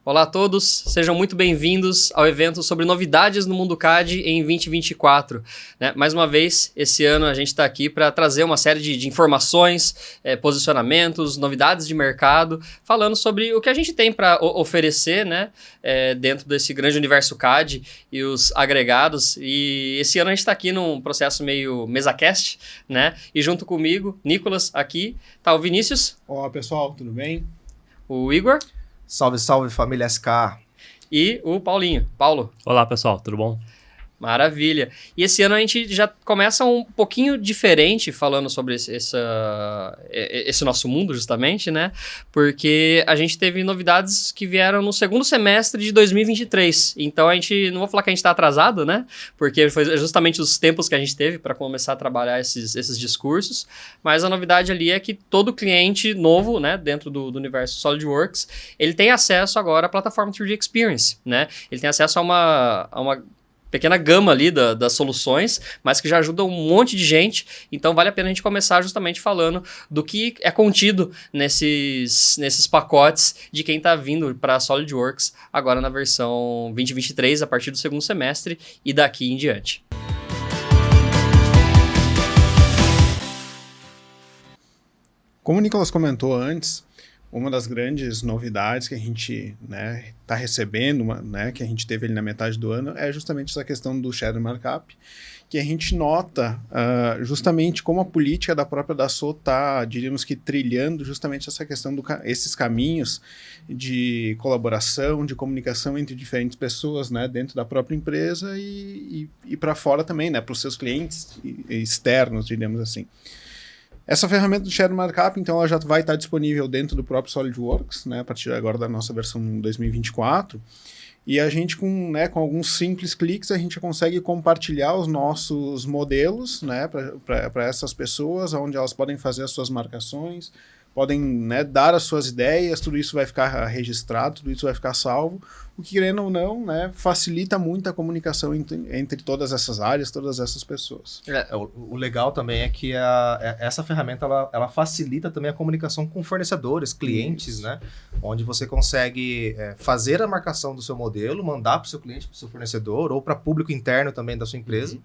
Olá a todos, sejam muito bem-vindos ao evento sobre novidades no mundo CAD em 2024. Mais uma vez, esse ano a gente está aqui para trazer uma série de informações, posicionamentos, novidades de mercado, falando sobre o que a gente tem para oferecer dentro desse grande universo CAD e os agregados. E esse ano a gente está aqui num processo meio MesaCast, e junto comigo, Nicolas, aqui, tá o Vinícius. Olá pessoal, tudo bem? O Igor. Salve, salve família SK. E o Paulinho. Paulo. Olá pessoal, tudo bom? Maravilha. E esse ano a gente já começa um pouquinho diferente falando sobre esse nosso mundo, justamente, Porque a gente teve novidades que vieram no segundo semestre de 2023. Então a gente, não vou falar que a gente está atrasado, Porque foi justamente os tempos que a gente teve para começar a trabalhar esses discursos. Mas a novidade ali é que todo cliente novo, dentro do universo SolidWorks, ele tem acesso agora à plataforma 3D Experience, Ele tem acesso a uma pequena gama ali das soluções, mas que já ajuda um monte de gente. Então vale a pena a gente começar justamente falando do que é contido nesses pacotes de quem está vindo para a SolidWorks agora na versão 2023, a partir do segundo semestre e daqui em diante. Como o Nicolas comentou antes, uma das grandes novidades que a gente está recebendo, que a gente teve ali na metade do ano, é justamente essa questão do Shadow Markup, que a gente nota justamente como a política da própria Dassault está, diríamos que, trilhando justamente essa questão, esses caminhos de colaboração, de comunicação entre diferentes pessoas dentro da própria empresa e para fora também, para os seus clientes externos, diríamos assim. Essa ferramenta do Shadow Markup, então, ela já vai estar disponível dentro do próprio SolidWorks, a partir agora da nossa versão 2024, e a gente, com alguns simples cliques, a gente consegue compartilhar os nossos modelos, para essas pessoas, onde elas podem fazer as suas marcações, podem dar as suas ideias, tudo isso vai ficar registrado, tudo isso vai ficar salvo, o que, querendo ou não, facilita muito a comunicação entre todas essas áreas, todas essas pessoas. O legal também é que essa ferramenta ela facilita também a comunicação com fornecedores, clientes, onde você consegue fazer a marcação do seu modelo, mandar para o seu cliente, para o seu fornecedor, ou para público interno também da sua empresa.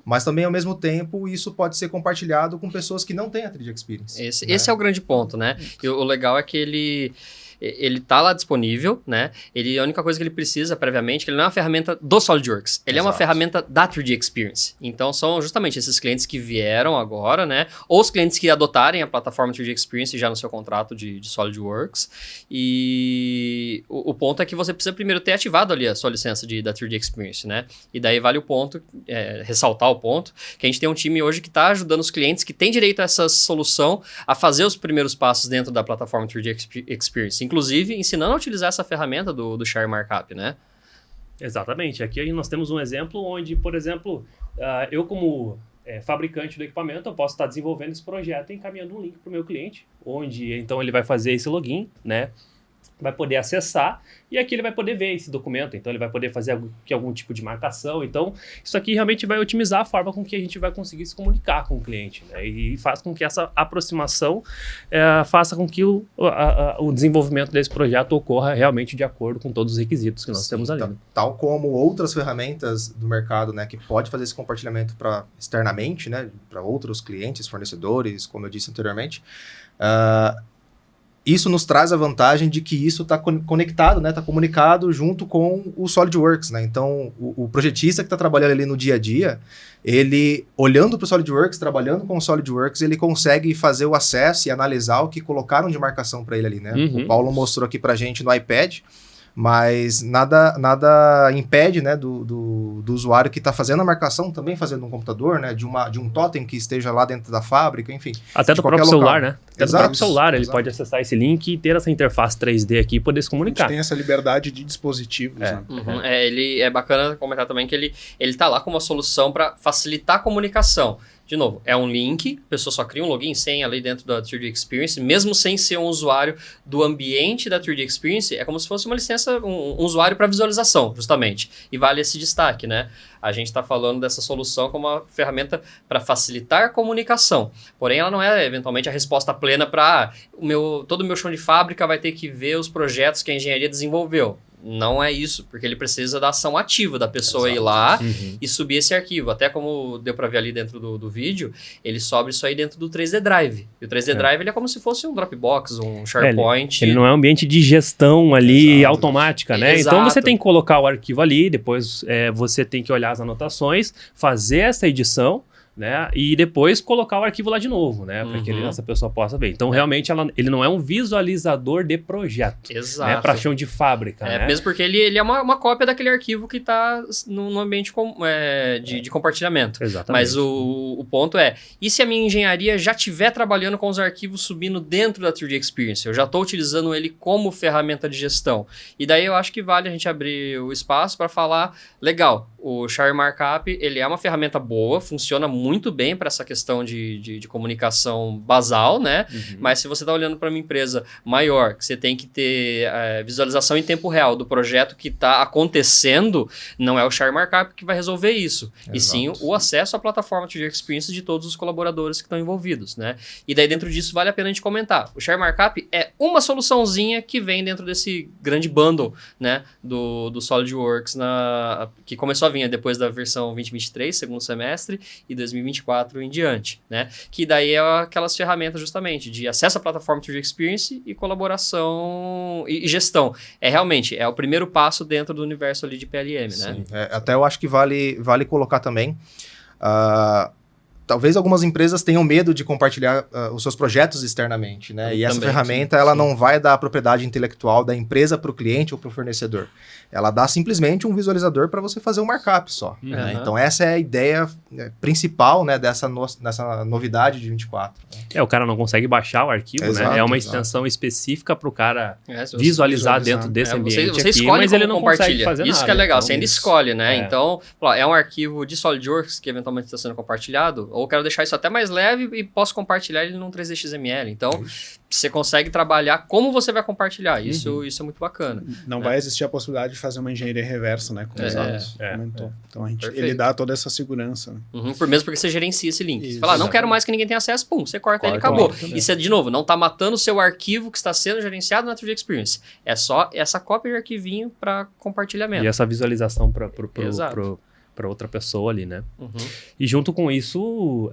Mas também, ao mesmo tempo, isso pode ser compartilhado com pessoas que não têm a 3D Experience. Esse é o grande ponto, E o legal é que ele tá lá disponível, A única coisa que ele precisa previamente, que ele não é uma ferramenta do SolidWorks, ele é uma ferramenta da 3D Experience. Então, são justamente esses clientes que vieram agora, Ou os clientes que adotarem a plataforma 3D Experience já no seu contrato de SolidWorks. E o ponto é que você precisa primeiro ter ativado ali a sua licença da 3D Experience, E daí vale o ponto, ressaltar o ponto, que a gente tem um time hoje que está ajudando os clientes que têm direito a essa solução a fazer os primeiros passos dentro da plataforma 3D Experience. Inclusive, ensinando a utilizar essa ferramenta do Share Markup, Exatamente. Aqui nós temos um exemplo onde, por exemplo, eu como fabricante do equipamento, eu posso estar desenvolvendo esse projeto e encaminhando um link para o meu cliente, onde então ele vai fazer esse login, vai poder acessar e aqui ele vai poder ver esse documento, então ele vai poder fazer algum tipo de marcação. Então isso aqui realmente vai otimizar a forma com que a gente vai conseguir se comunicar com o cliente, e faz com que essa aproximação faça com que o desenvolvimento desse projeto ocorra realmente de acordo com todos os requisitos que nós temos ali. Tal como outras ferramentas do mercado, que pode fazer esse compartilhamento externamente, para outros clientes, fornecedores, como eu disse anteriormente. Isso nos traz a vantagem de que isso está conectado, está comunicado junto com o SolidWorks, Então, o projetista que está trabalhando ali no dia a dia, ele, olhando para o SolidWorks, trabalhando com o SolidWorks, ele consegue fazer o acesso e analisar o que colocaram de marcação para ele ali, O Paulo mostrou aqui para a gente no iPad, mas nada impede do usuário que está fazendo a marcação também fazendo no computador, de um totem que esteja lá dentro da fábrica, enfim. Até do próprio celular, Até Exato, do próprio celular, ele exato. Pode acessar esse link e ter essa interface 3D aqui e poder se comunicar. A gente tem essa liberdade de dispositivos. Ele é bacana comentar também que ele tá lá como uma solução para facilitar a comunicação. De novo, é um link, a pessoa só cria um login e senha ali dentro da 3D Experience, mesmo sem ser um usuário do ambiente da 3D Experience, é como se fosse uma licença, um usuário para visualização, justamente. E vale esse destaque, né? A gente está falando dessa solução como uma ferramenta para facilitar a comunicação. Porém, ela não é, eventualmente, a resposta plena para todo o meu chão de fábrica vai ter que ver os projetos que a engenharia desenvolveu. Não é isso, porque ele precisa da ação ativa da pessoa ir lá e subir esse arquivo. Até como deu para ver ali dentro do vídeo, ele sobe isso aí dentro do 3D Drive. E o 3D Drive ele é como se fosse um Dropbox, um SharePoint. Ele não é um ambiente de gestão ali automática, né? Exato. Então você tem que colocar o arquivo ali, depois você tem que olhar as anotações, fazer essa edição, né? E depois colocar o arquivo lá de novo, né? Para que essa pessoa possa ver. Então, realmente, ele não é um visualizador de projeto. Exato. Né? Para chão de fábrica, né? Mesmo porque ele é uma cópia daquele arquivo que está no ambiente de compartilhamento. Exatamente. Mas o ponto é, e se a minha engenharia já estiver trabalhando com os arquivos subindo dentro da 3D Experience? Eu já estou utilizando ele como ferramenta de gestão. E daí eu acho que vale a gente abrir o espaço para falar, legal, o Share Markup, ele é uma ferramenta boa, funciona muito bem para essa questão de comunicação basal, né? Mas se você está olhando para uma empresa maior, que você tem que ter visualização em tempo real do projeto que está acontecendo, não é o Share Markup que vai resolver isso. Exato. E sim o acesso à plataforma 3D Experience de todos os colaboradores que estão envolvidos, né? E daí dentro disso vale a pena a gente comentar. O Share Markup é uma soluçãozinha que vem dentro desse grande bundle, né? Do SolidWorks, que começou a vir depois da versão 2023, segundo semestre, e 2024 em diante, né? Que daí é aquelas ferramentas justamente de acesso à plataforma 3D Experience e colaboração e gestão. Realmente, é o primeiro passo dentro do universo ali de PLM, Sim. né? Até eu acho que vale colocar também... Talvez algumas empresas tenham medo de compartilhar os seus projetos externamente, né? E essa ferramenta, ela não vai dar a propriedade intelectual da empresa para o cliente ou para o fornecedor. Ela dá simplesmente um visualizador para você fazer um markup só. Né? Então, essa é a ideia principal, né, dessa novidade de 24. Né? O cara não consegue baixar o arquivo, Exato, né? É uma extensão específica para o cara visualizar dentro desse ambiente você aqui, escolhe mas ele não consegue fazer isso nada. Que é legal, então, você ainda escolhe, né? Então, é um arquivo de SolidWorks que eventualmente está sendo compartilhado, ou quero deixar isso até mais leve e posso compartilhar ele num 3D XML. Então, você consegue trabalhar como você vai compartilhar. Isso é muito bacana. Não vai existir a possibilidade de fazer uma engenharia reversa, né? Como comentou. Então, ele dá toda essa segurança. Né? Mesmo porque você gerencia esse link. Você fala, não quero mais que ninguém tenha acesso, pum, você corta ele e acabou. E você, de novo, não está matando o seu arquivo que está sendo gerenciado na 3D Experience. É só essa cópia de arquivinho para compartilhamento. E essa visualização para outra pessoa ali, né? E junto com isso,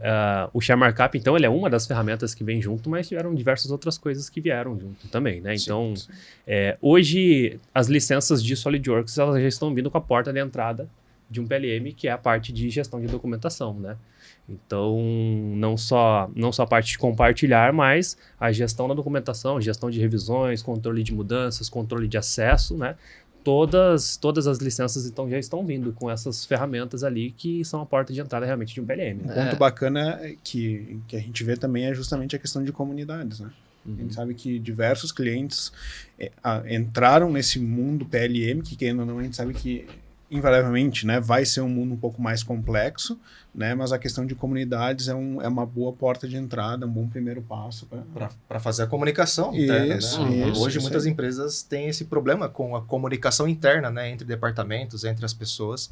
o Share Markup, então, ele é uma das ferramentas que vem junto, mas tiveram diversas outras coisas que vieram junto também, né? Então, hoje, as licenças de SolidWorks, elas já estão vindo com a porta de entrada de um PLM, que é a parte de gestão de documentação, né? Então, não só a parte de compartilhar, mas a gestão da documentação, gestão de revisões, controle de mudanças, controle de acesso, né? Todas as licenças então já estão vindo com essas ferramentas ali que são a porta de entrada realmente de um PLM. Um ponto bacana que a gente vê também é justamente a questão de comunidades, né? A gente sabe que diversos clientes entraram nesse mundo PLM, que querendo ou não, a gente sabe que invariavelmente, né, vai ser um mundo um pouco mais complexo, né, mas a questão de comunidades é uma boa porta de entrada, um bom primeiro passo para fazer a comunicação interna. Né? Hoje muitas empresas têm esse problema com a comunicação interna, né, entre departamentos, entre as pessoas.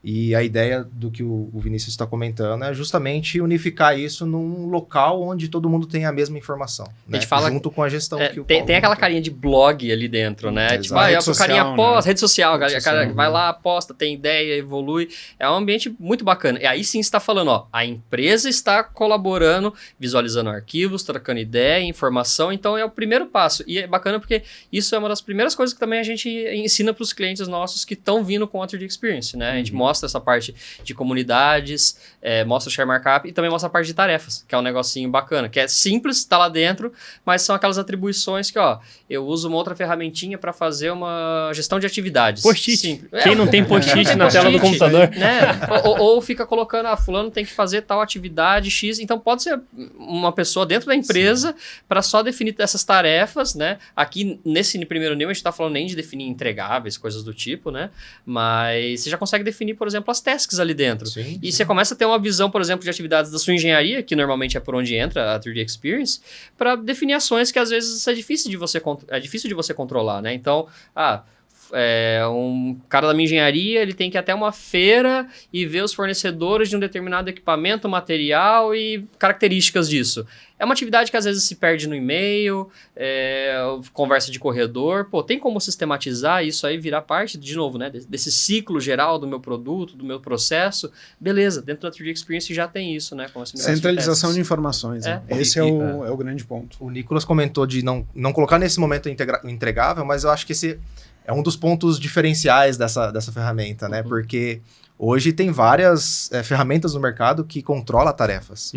E a ideia do que o Vinícius está comentando é justamente unificar isso num local onde todo mundo tem a mesma informação, né? Junto com a gestão que o tem aquela carinha de blog ali dentro, né? Tipo, o carinha posta, rede social, o cara vai lá, posta, tem ideia, evolui. É um ambiente muito bacana. E aí sim você está falando, a empresa está colaborando, visualizando arquivos, trocando ideia, informação, então é o primeiro passo. E é bacana porque isso é uma das primeiras coisas que também a gente ensina para os clientes nossos que estão vindo com a 3D Experience, né? A gente mostra essa parte de comunidades, mostra o Share Markup e também mostra a parte de tarefas, que é um negocinho bacana, que é simples, tá lá dentro, mas são aquelas atribuições que, eu uso uma outra ferramentinha para fazer uma gestão de atividades. Post-it. Quem não tem post-it na tela do computador? Né? ou fica colocando, fulano tem que fazer tal atividade X, então pode ser uma pessoa dentro da empresa para só definir essas tarefas, né? Aqui, nesse primeiro nível, a gente tá falando nem de definir entregáveis, coisas do tipo, né? Mas você já consegue definir, por exemplo, as tasks ali dentro. Sim, E você começa a ter uma visão, por exemplo, de atividades da sua engenharia, que normalmente é por onde entra a 3D Experience, para definir ações que às vezes é difícil de você controlar, né? Então, um cara da minha engenharia, ele tem que ir até uma feira e ver os fornecedores de um determinado equipamento, material e características disso. É uma atividade que às vezes se perde no e-mail, conversa de corredor. Pô, tem como sistematizar isso aí, virar parte, de novo, né, desse ciclo geral do meu produto, do meu processo? Beleza, dentro da 3D Experience já tem isso, né? Com Centralização de informações. Né? Esse é o grande ponto. O Nicolas comentou de não colocar nesse momento o entregável, mas eu acho que esse é um dos pontos diferenciais dessa ferramenta, né? Porque hoje tem várias ferramentas no mercado que controlam tarefas.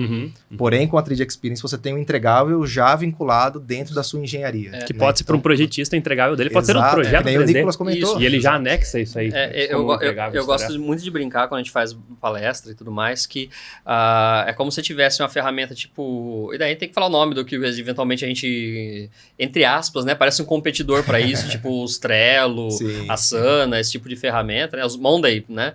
Porém, com a 3D Experience, você tem um entregável já vinculado dentro da sua engenharia. Que pode ser para um projetista, entregável dele, pode ser um projeto 3D. O Nicolas comentou. Isso, e ele já anexa isso aí. Eu gosto muito de brincar quando a gente faz palestra e tudo mais, que é como se tivesse uma ferramenta tipo... E daí tem que falar o nome do que eventualmente a gente, entre aspas, né? Parece um competidor para isso, tipo os Trello, Asana, esse tipo de ferramenta, né? Os Monday, né?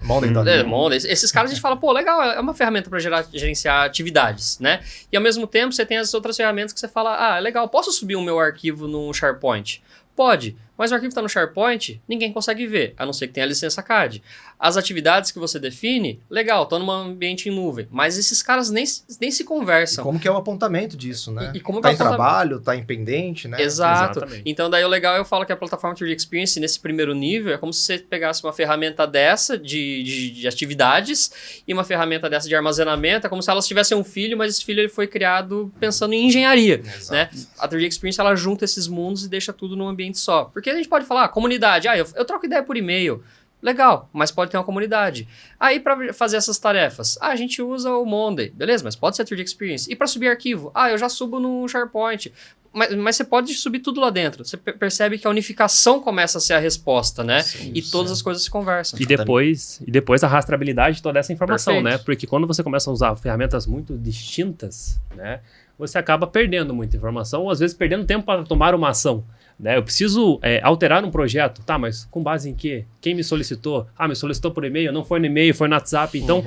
Monday. Esses caras a gente fala, pô, legal, é uma ferramenta para gerenciar atividades, né? E ao mesmo tempo você tem as outras ferramentas que você fala, legal, posso subir o meu arquivo no SharePoint? Pode, mas o arquivo está no SharePoint, ninguém consegue ver, a não ser que tenha a licença CAD. As atividades que você define, legal, estão num ambiente em nuvem, mas esses caras nem se conversam. E como que é o apontamento disso, né? Como tá em trabalho, tá em pendente, né? Exato. Exatamente. Então daí o legal eu falo que a plataforma 3D Experience, nesse primeiro nível, é como se você pegasse uma ferramenta dessa de atividades e uma ferramenta dessa de armazenamento, é como se elas tivessem um filho, mas esse filho ele foi criado pensando em engenharia, né? A 3D Experience, ela junta esses mundos e deixa tudo num ambiente só. Porque a gente pode falar, comunidade, eu troco ideia por e-mail. Legal, mas pode ter uma comunidade. Aí, para fazer essas tarefas, a gente usa o Monday, beleza, mas pode ser a 3D Experience. E para subir arquivo, eu já subo no SharePoint. Mas você pode subir tudo lá dentro. Você percebe que a unificação começa a ser a resposta, né? Sim, e todas as coisas se conversam. E depois a rastreabilidade de toda essa informação, Perfeito. né? Porque quando você começa a usar ferramentas muito distintas, né? Você acaba perdendo muita informação, ou às vezes perdendo tempo para tomar uma ação. Né? Eu preciso alterar um projeto, tá, mas com base em quê? Quem me solicitou? Me solicitou por e-mail, não foi no e-mail, foi no WhatsApp. Então,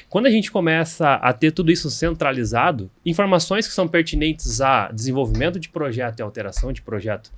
quando a gente começa a ter tudo isso centralizado, informações que são pertinentes a desenvolvimento de projeto e alteração de projeto,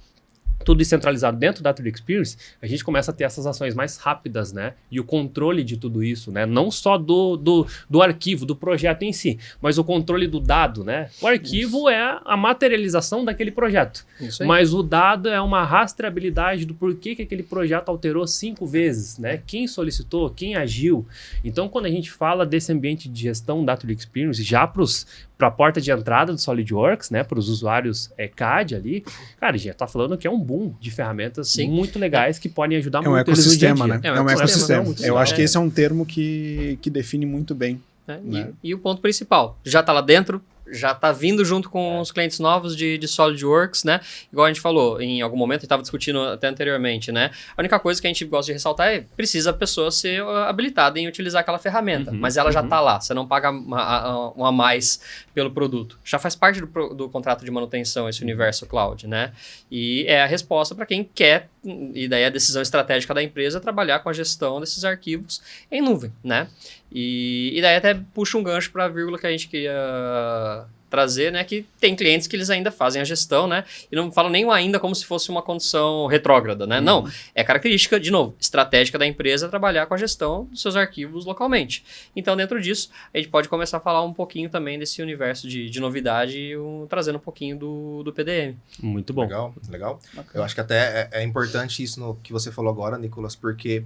tudo centralizado dentro da 3D Experience, a gente começa a ter essas ações mais rápidas, né? E o controle de tudo isso, né? Não só do arquivo, do projeto em si, mas o controle do dado, né? O arquivo é a materialização daquele projeto. Mas o dado é uma rastreabilidade do porquê que aquele projeto alterou 5 vezes, né? Quem solicitou, quem agiu. Então, quando a gente fala desse ambiente de gestão da 3D Experience, já para a porta de entrada do SolidWorks, né? Para os usuários CAD ali, cara, a gente está falando que é um boom de ferramentas muito legais que podem ajudar muito eles no dia a dia. Né? É um ecossistema. Eu acho que esse é um termo que define muito bem. Né? E o ponto principal, já está lá dentro, já está vindo junto com os clientes novos de SolidWorks, né? Igual a gente falou, em algum momento, a gente estava discutindo até anteriormente, né? A única coisa que a gente gosta de ressaltar é precisa a pessoa ser habilitada em utilizar aquela ferramenta, mas ela já está lá, você não paga um a mais pelo produto. Já faz parte do contrato de manutenção esse universo cloud, né? E é a resposta para quem quer, e daí a decisão estratégica da empresa é trabalhar com a gestão desses arquivos em nuvem, né? E daí até puxa um gancho para a vírgula que a gente queria trazer, né, que tem clientes que eles ainda fazem a gestão, né, e não falam nem ainda como se fosse uma condição retrógrada, né, não, é característica, de novo, estratégica da empresa trabalhar com a gestão dos seus arquivos localmente. Então, dentro disso, a gente pode começar a falar um pouquinho também desse universo de novidade, trazendo um pouquinho do PDM. Muito bom. Legal. Eu acho que até é importante isso no que você falou agora, Nicolas, porque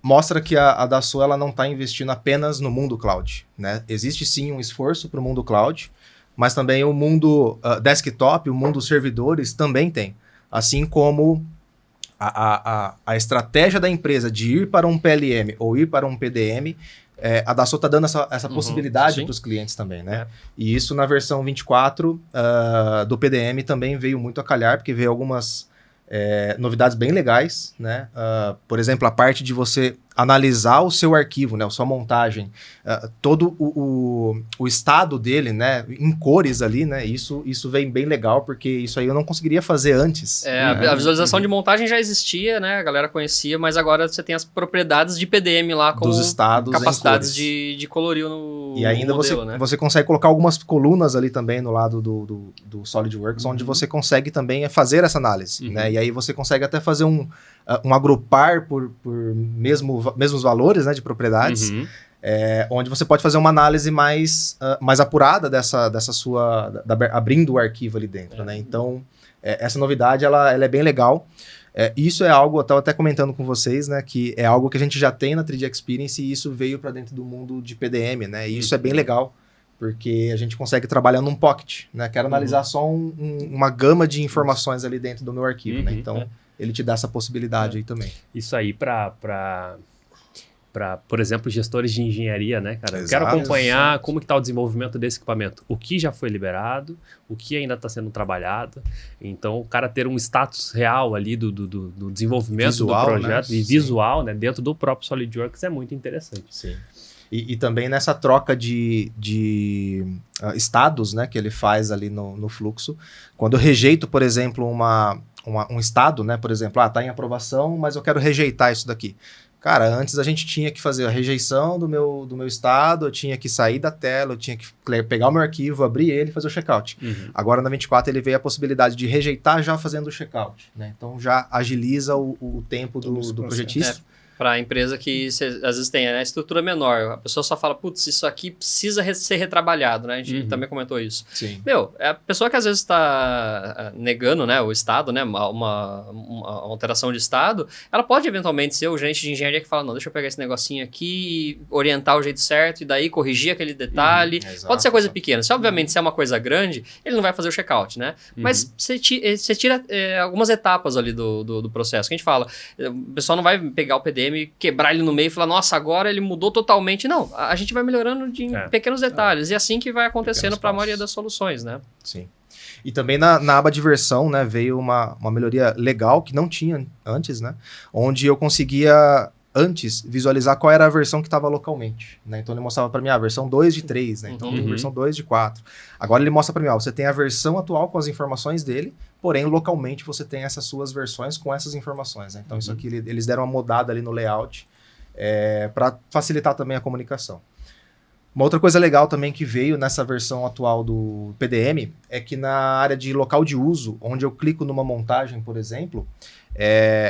mostra que a Dassault ela não está investindo apenas no mundo cloud, né? Existe sim um esforço para o mundo cloud, mas também o mundo desktop, o mundo servidores também tem. Assim como a estratégia da empresa de ir para um PLM ou ir para um PDM, a Dassault está dando essa possibilidade para os clientes também, né? E isso na versão 24 do PDM também veio muito a calhar, porque veio algumas novidades bem legais, né? Por exemplo, a parte de você analisar o seu arquivo, né, a sua montagem, todo o estado dele, né, em cores ali, né, isso vem bem legal, porque isso aí eu não conseguiria fazer antes. A visualização de montagem já existia, né, a galera conhecia, mas agora você tem as propriedades de PDM lá com dos estados capacidades de colorir no e ainda modelo, você consegue colocar algumas colunas ali também no lado do SolidWorks, onde você consegue também fazer essa análise, né, e aí você consegue até fazer um agrupar por mesmos valores, né, de propriedades, onde você pode fazer uma análise mais apurada dessa sua... abrindo o arquivo ali dentro, né? Então, essa novidade, ela é bem legal. Isso é algo, eu estava até comentando com vocês, né, que é algo que a gente já tem na 3D Experience e isso veio para dentro do mundo de PDM, né? E isso é bem legal, porque a gente consegue trabalhar num pocket, né? Quero analisar só uma gama de informações ali dentro do meu arquivo, né? Então... ele te dá essa possibilidade aí também. Isso aí para, por exemplo, gestores de engenharia, né, cara? Eu quero Exato. acompanhar como que tá o desenvolvimento desse equipamento. O que já foi liberado, o que ainda está sendo trabalhado. Então, o cara ter um status real ali do desenvolvimento Visual, do projeto, né? e visual, né, dentro do próprio SolidWorks é muito interessante. Sim. E também nessa troca de estados, né, que ele faz ali no fluxo. Quando eu rejeito, por exemplo, um estado, né, por exemplo, tá em aprovação, mas eu quero rejeitar isso daqui. Cara, antes a gente tinha que fazer a rejeição do meu estado, eu tinha que sair da tela, eu tinha que pegar o meu arquivo, abrir ele e fazer o checkout. Agora na 24 ele veio a possibilidade de rejeitar já fazendo o checkout, né? Então já agiliza o tempo do projetista. Para a empresa que às vezes tem a estrutura menor, a pessoa só fala, putz, isso aqui precisa ser retrabalhado, né? A gente também comentou isso. Sim. A pessoa que às vezes está negando, né, o estado, né, uma alteração de estado, ela pode eventualmente ser o gerente de engenharia que fala, não, deixa eu pegar esse negocinho aqui, orientar o jeito certo e daí corrigir aquele detalhe. Pode ser coisa pequena. Se obviamente se é uma coisa grande, ele não vai fazer o checkout, né? Mas você tira algumas etapas ali do processo. Que a gente fala, o pessoal não vai pegar o PDM, quebrar ele no meio e falar, nossa, agora ele mudou totalmente. Não, a gente vai melhorando em pequenos detalhes. E é assim que vai acontecendo para a maioria das soluções, né? Sim. E também na aba de versão, né, veio uma melhoria legal que não tinha antes, né? Onde eu conseguia, antes, visualizar qual era a versão que estava localmente, né? Então ele mostrava para mim a versão 2 de 3, né? Então tem versão 2 de 4. Agora ele mostra para mim, você tem a versão atual com as informações dele, porém localmente você tem essas suas versões com essas informações, né? Então isso aqui eles deram uma mudada ali no layout para facilitar também a comunicação. Uma outra coisa legal também que veio nessa versão atual do PDM é que na área de local de uso, onde eu clico numa montagem, por exemplo,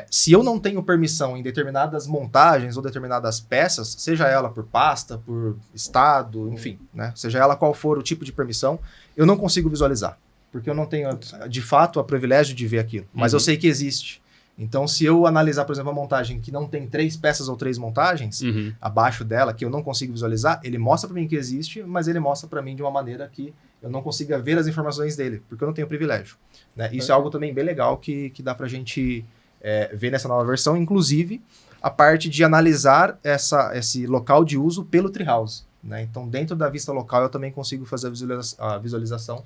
se eu não tenho permissão em determinadas montagens ou determinadas peças, seja ela por pasta, por estado, enfim, né? Seja ela qual for o tipo de permissão, eu não consigo visualizar, porque eu não tenho, de fato, o privilégio de ver aquilo, mas eu sei que existe. Então, se eu analisar, por exemplo, uma montagem que não tem 3 peças ou 3 montagens, abaixo dela, que eu não consigo visualizar, ele mostra para mim que existe, mas ele mostra para mim de uma maneira que eu não consiga ver as informações dele, porque eu não tenho privilégio, né? Isso é algo também bem legal que dá para a gente ver nessa nova versão, inclusive a parte de analisar esse local de uso pelo Treehouse, né? Então, dentro da vista local, eu também consigo fazer a visualização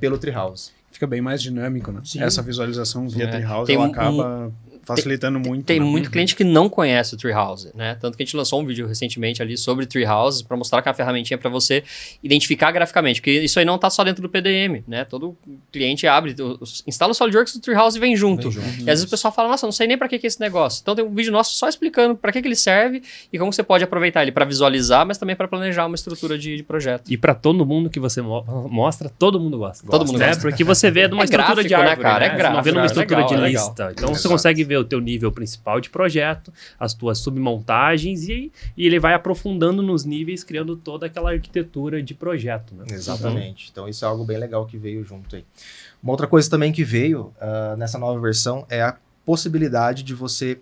pelo Treehouse. Fica bem mais dinâmico, né? Sim. Essa visualização via Treehouse, ela acaba facilitando muito. Tem né? muito cliente que não conhece o Treehouse, né? Tanto que a gente lançou um vídeo recentemente ali sobre Treehouse para mostrar que é uma ferramentinha para você identificar graficamente, porque isso aí não tá só dentro do PDM, né? Todo cliente abre, instala o SolidWorks do Treehouse e vem junto. E às vezes o pessoal fala, nossa, não sei nem para que é esse negócio. Então tem um vídeo nosso só explicando para que ele serve e como você pode aproveitar ele para visualizar, mas também para planejar uma estrutura de projeto. E para todo mundo que você mostra, todo mundo gosta. Todo mundo gosta. Porque você vê numa estrutura gráfico, de árvore, né, cara? né? É gráfico, Você não vê numa estrutura legal, de legal. lista. Então você consegue ver o teu nível principal de projeto, as tuas submontagens e ele vai aprofundando nos níveis, criando toda aquela arquitetura de projeto. Né? Exatamente. Então isso é algo bem legal que veio junto aí. Uma outra coisa também que veio nessa nova versão é a possibilidade de você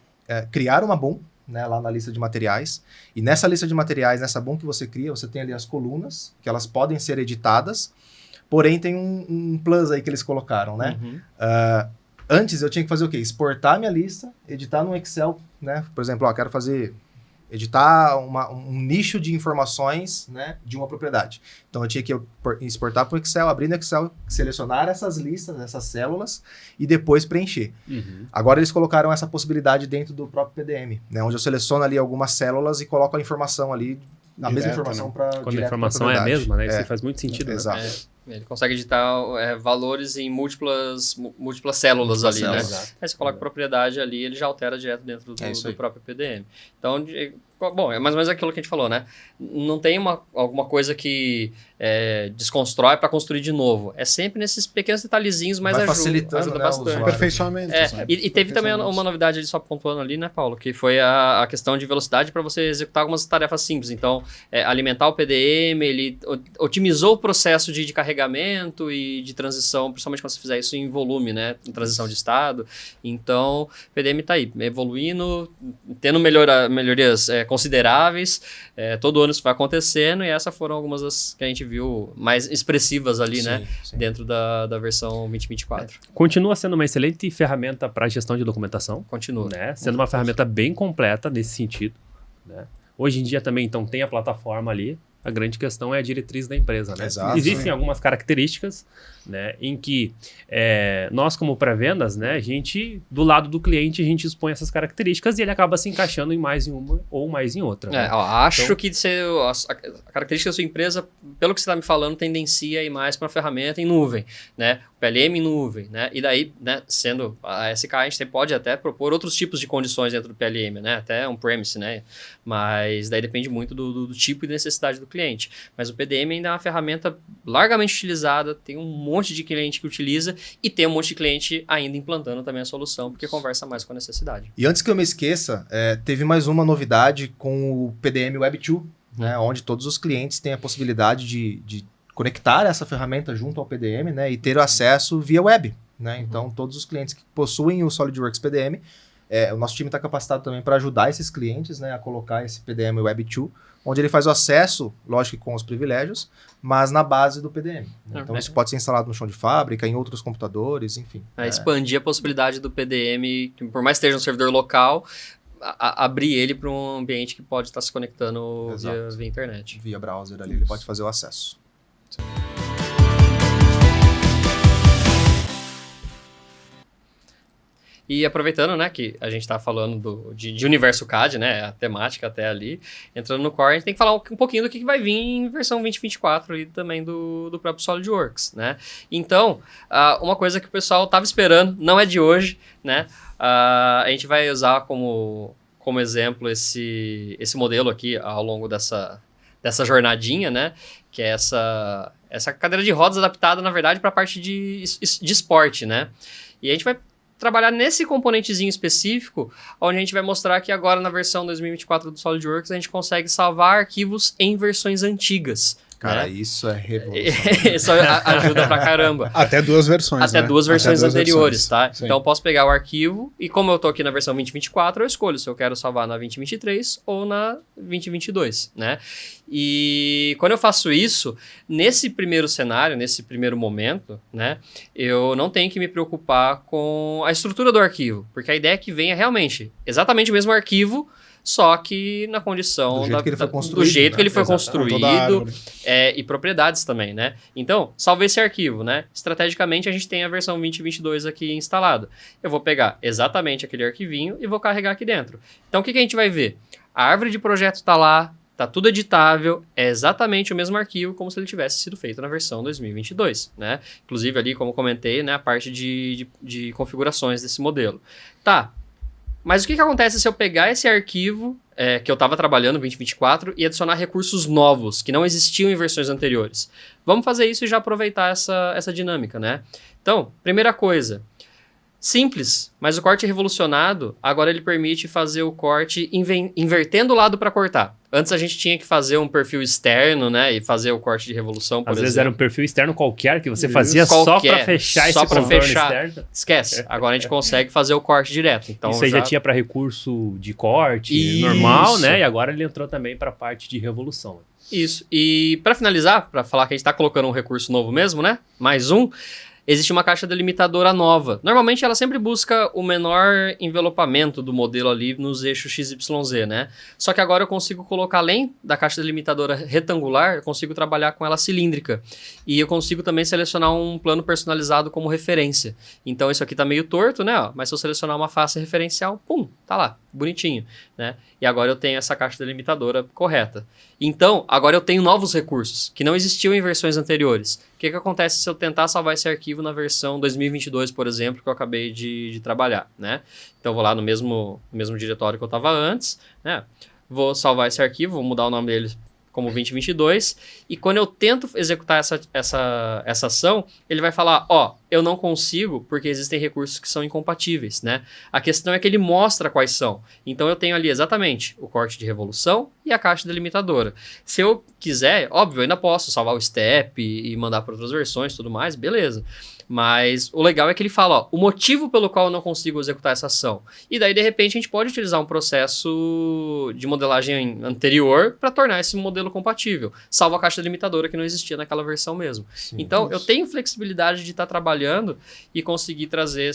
criar uma BOM, né, lá na lista de materiais. E nessa lista de materiais, nessa BOM que você cria, você tem ali as colunas, que elas podem ser editadas, porém tem um plus aí que eles colocaram, né? Antes eu tinha que fazer o quê? Exportar minha lista, editar no Excel, né? Por exemplo, quero fazer editar um nicho de informações, né, de uma propriedade. Então eu tinha que exportar para o Excel, abrir no Excel, selecionar essas listas, essas células e depois preencher. Agora eles colocaram essa possibilidade dentro do próprio PDM, né, onde eu seleciono ali algumas células e coloco a informação ali, a mesma informação para quando a informação é a mesma, né? Isso faz muito sentido. Exato. Né? Ele consegue editar valores em múltiplas células ali, né? Aí você coloca propriedade ali, ele já altera direto dentro do próprio PDM. Então, bom, é mais ou menos aquilo que a gente falou, né? Não tem alguma coisa que desconstrói para construir de novo. É sempre nesses pequenos detalhezinhos, mas ajuda bastante. Aperfeiçoamento. E teve também uma novidade ali, só pontuando ali, né, Paulo? Que foi a questão de velocidade para você executar algumas tarefas simples. Então, alimentar o PDM, ele otimizou o processo de carregamento e de transição, principalmente quando você fizer isso em volume, né? Em transição de estado. Então, o PDM está aí, evoluindo, tendo melhorias consideráveis. Todo ano isso vai acontecendo e essas foram algumas das que a gente viu mais expressivas ali, né? Sim. Dentro da versão 2024. Continua sendo uma excelente ferramenta para gestão de documentação. Continua. Né? Sendo uma ferramenta bem completa nesse sentido. Né? Hoje em dia também, então, tem a plataforma ali. A grande questão é a diretriz da empresa, né? Exato, existem algumas características, né, em que nós, como pré-vendas, né, a gente, do lado do cliente, a gente expõe essas características e ele acaba se encaixando em mais em uma ou mais em outra. Né? Acho que a característica da sua empresa, pelo que você está me falando, tendencia a ir mais para uma ferramenta em nuvem, né? PLM em nuvem, né? E daí, né, sendo a SK, a gente pode até propor outros tipos de condições dentro do PLM, né? Até on-premise, né? Mas daí depende muito do tipo e da necessidade do cliente. Mas o PDM ainda é uma ferramenta largamente utilizada, tem um monte de cliente que utiliza e tem um monte de cliente ainda implantando também a solução, porque conversa mais com a necessidade. E antes que eu me esqueça, teve mais uma novidade com o PDM Web2, né? Onde todos os clientes têm a possibilidade de conectar essa ferramenta junto ao PDM, né, e ter acesso via web, né? Então, todos os clientes que possuem o SolidWorks PDM, o nosso time está capacitado também para ajudar esses clientes, né, a colocar esse PDM Web2, onde ele faz o acesso, lógico que com os privilégios, mas na base do PDM. Né? Então, isso pode ser instalado no chão de fábrica, em outros computadores, enfim. Expandir a possibilidade do PDM, que por mais que esteja um servidor local, abrir ele para um ambiente que pode estar se conectando via internet. Via browser ali, ele pode fazer o acesso. E aproveitando, né, que a gente está falando de universo CAD, né, a temática até ali, entrando no core, a gente tem que falar um pouquinho do que vai vir em versão 2024 e também do próprio SolidWorks, né. Então, uma coisa que o pessoal estava esperando, não é de hoje, né, a gente vai usar como exemplo esse modelo aqui ao longo dessa jornadinha, né, que é essa cadeira de rodas adaptada, na verdade, para a parte de esporte, né? E a gente vai trabalhar nesse componentezinho específico, onde a gente vai mostrar que agora na versão 2024 do SolidWorks a gente consegue salvar arquivos em versões antigas. Cara, né? Isso é revolução. Isso ajuda pra caramba. Até duas versões, Até duas versões anteriores, tá? Sim. Então eu posso pegar o arquivo e como eu tô aqui na versão 2024, eu escolho se eu quero salvar na 2023 ou na 2022, né? E quando eu faço isso, nesse primeiro cenário, nesse primeiro momento, né? Eu não tenho que me preocupar com a estrutura do arquivo, porque a ideia é que venha realmente exatamente o mesmo arquivo, só que na condição do jeito que ele foi construído, do jeito que ele foi construído árvore. E propriedades também, né? Então, salvei esse arquivo, né? Estrategicamente, a gente tem a versão 2022 aqui instalada. Eu vou pegar exatamente aquele arquivinho e vou carregar aqui dentro. Então, o que a gente vai ver? A árvore de projeto está lá, tá tudo editável, é exatamente o mesmo arquivo como se ele tivesse sido feito na versão 2022, né? Inclusive ali, como comentei, né, a parte de configurações desse modelo. Tá. Mas o que acontece se eu pegar esse arquivo que eu estava trabalhando, 2024, e adicionar recursos novos, que não existiam em versões anteriores? Vamos fazer isso e já aproveitar essa dinâmica, né? Então, primeira coisa, simples, mas o corte revolucionado, agora ele permite fazer o corte invertendo o lado para cortar. Antes a gente tinha que fazer um perfil externo, né, e fazer o corte de revolução, por exemplo. Às vezes era um perfil externo qualquer que você fazia só para fechar esse contorno externo. Esquece. Agora a gente consegue fazer o corte direto. Então, isso aí já tinha para recurso de corte normal, né? E agora ele entrou também para a parte de revolução. Isso. E para finalizar, para falar que a gente está colocando um recurso novo mesmo, né? Mais um. existe uma caixa delimitadora nova. Normalmente ela sempre busca o menor envelopamento do modelo ali nos eixos XYZ, né? Só que agora eu consigo colocar, além da caixa delimitadora retangular, eu consigo trabalhar com ela cilíndrica. E eu consigo também selecionar um plano personalizado como referência. Então isso aqui tá meio torto, né? Mas se eu selecionar uma face referencial, pum, tá lá, bonitinho, né? E agora eu tenho essa caixa delimitadora correta. Então, agora eu tenho novos recursos que não existiam em versões anteriores. O que acontece se eu tentar salvar esse arquivo na versão 2022, por exemplo, que eu acabei de trabalhar, né? Então, eu vou lá no mesmo diretório que eu estava antes, né? Vou salvar esse arquivo, vou mudar o nome dele como 2022, e quando eu tento executar essa ação, ele vai falar, eu não consigo porque existem recursos que são incompatíveis, né? A questão é que ele mostra quais são. Então eu tenho ali exatamente o corte de revolução e a caixa delimitadora. Se eu quiser, óbvio, eu ainda posso salvar o step e mandar para outras versões e tudo mais, beleza. Mas o legal é que ele fala, o motivo pelo qual eu não consigo executar essa ação. E daí, de repente, a gente pode utilizar um processo de modelagem anterior para tornar esse modelo compatível. Salvo a caixa delimitadora que não existia naquela versão mesmo. Sim, então, eu tenho flexibilidade de estar trabalhando e conseguir trazer